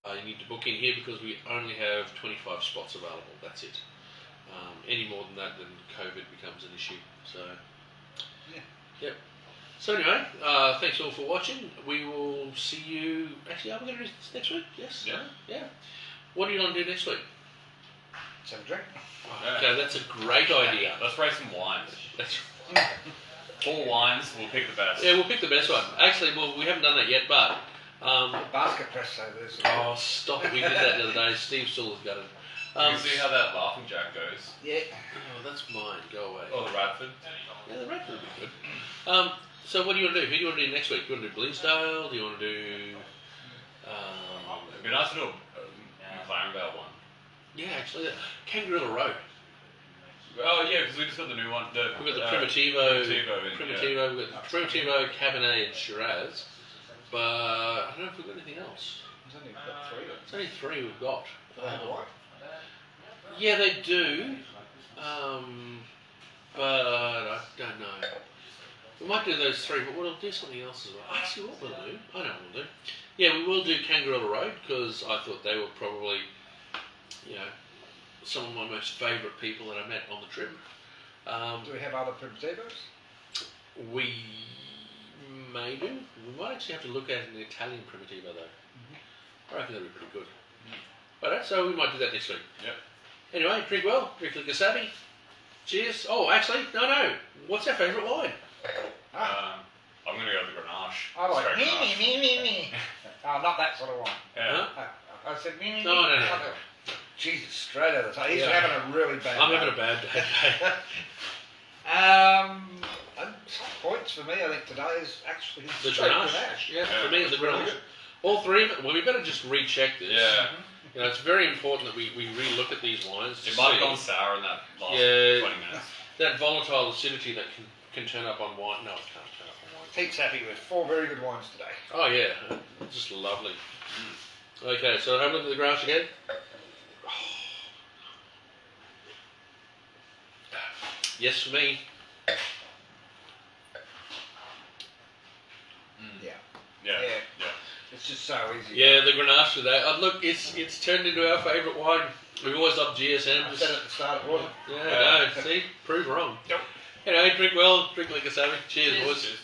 You need to book in here because we only have 25 spots available. That's it. Any more than that, then COVID becomes an issue. So, yep. So anyway, thanks all for watching. We will see you. Actually, are we going to do this next week? Yes. Yeah. Yeah. What are you going to do next week? Let's have a drink. Okay, that's a great idea. Let's raise some wines. That's 4 wines, we'll pick the best. Yeah, we'll pick the best one. Actually, well, we haven't done that yet, but. Basket press, so there's. Oh, stop it! We did that the other day. Steve still has got it. You can see how that Laughing Jack goes. Yeah. Oh, that's mine. Go away. Oh, the Radford. Yeah, the Radford would be good. So what do you want to do? Who do you want to do next week? Do you want to do Bleasdale? Do you want to do? It'd be nice to do a McLaren Vale one. Yeah, actually, Kangaroo Road. Oh yeah, because we just got the new one. We've got the Primitivo. Primitivo. We've got the Primitivo, Cabernet, and Shiraz. But I don't know if we've got anything else. There's only got 3 of them. There's only 3 we've got. They have white. Yeah, they do. But I don't know. We might do those 3, but we'll do something else as well. Actually, what we'll do, I know what we'll do. Yeah, we will do Kangaroo Road because I thought they were probably, some of my most favourite people that I met on the trip. Do we have other Primitivos? We may do. We might actually have to look at an Italian Primitivo though. I reckon that'd be pretty good. Alright, so we might do that next week. Yep. Anyway, drink well, drink like a savvy. Cheers. Oh, actually, no. What's our favourite wine? I'm going to go with the Grenache. I like Straight Grenache. me. Oh, not that sort of wine. Yeah. I said me. No. Jesus, straight out of the top. He's having a really bad I'm day. having a bad day. And points for me, I think today is actually The straight Grenache. Yeah, Yeah. for me it's the Grenache. All 3 of it. Well, we better just recheck this. Yeah. It's very important that we re-look at these wines. It might have gone sour in that last 20 minutes. That volatile acidity that can turn up on wine. No, it can't turn up on wine. Pete's happy with 4 very good wines today. Oh yeah, just lovely. Okay, so have a look at the Grenache again. Yes for me. Yeah. It's just so easy. Yeah, the Grenache today. Look, it's turned into our favourite wine. We've always loved GSM. I said at the start, it wasn't. Yeah, no, see? Prove wrong. Yep. Anyway, drink well, drink like a savage. Cheers, boys. Cheers.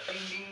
Ding, ding.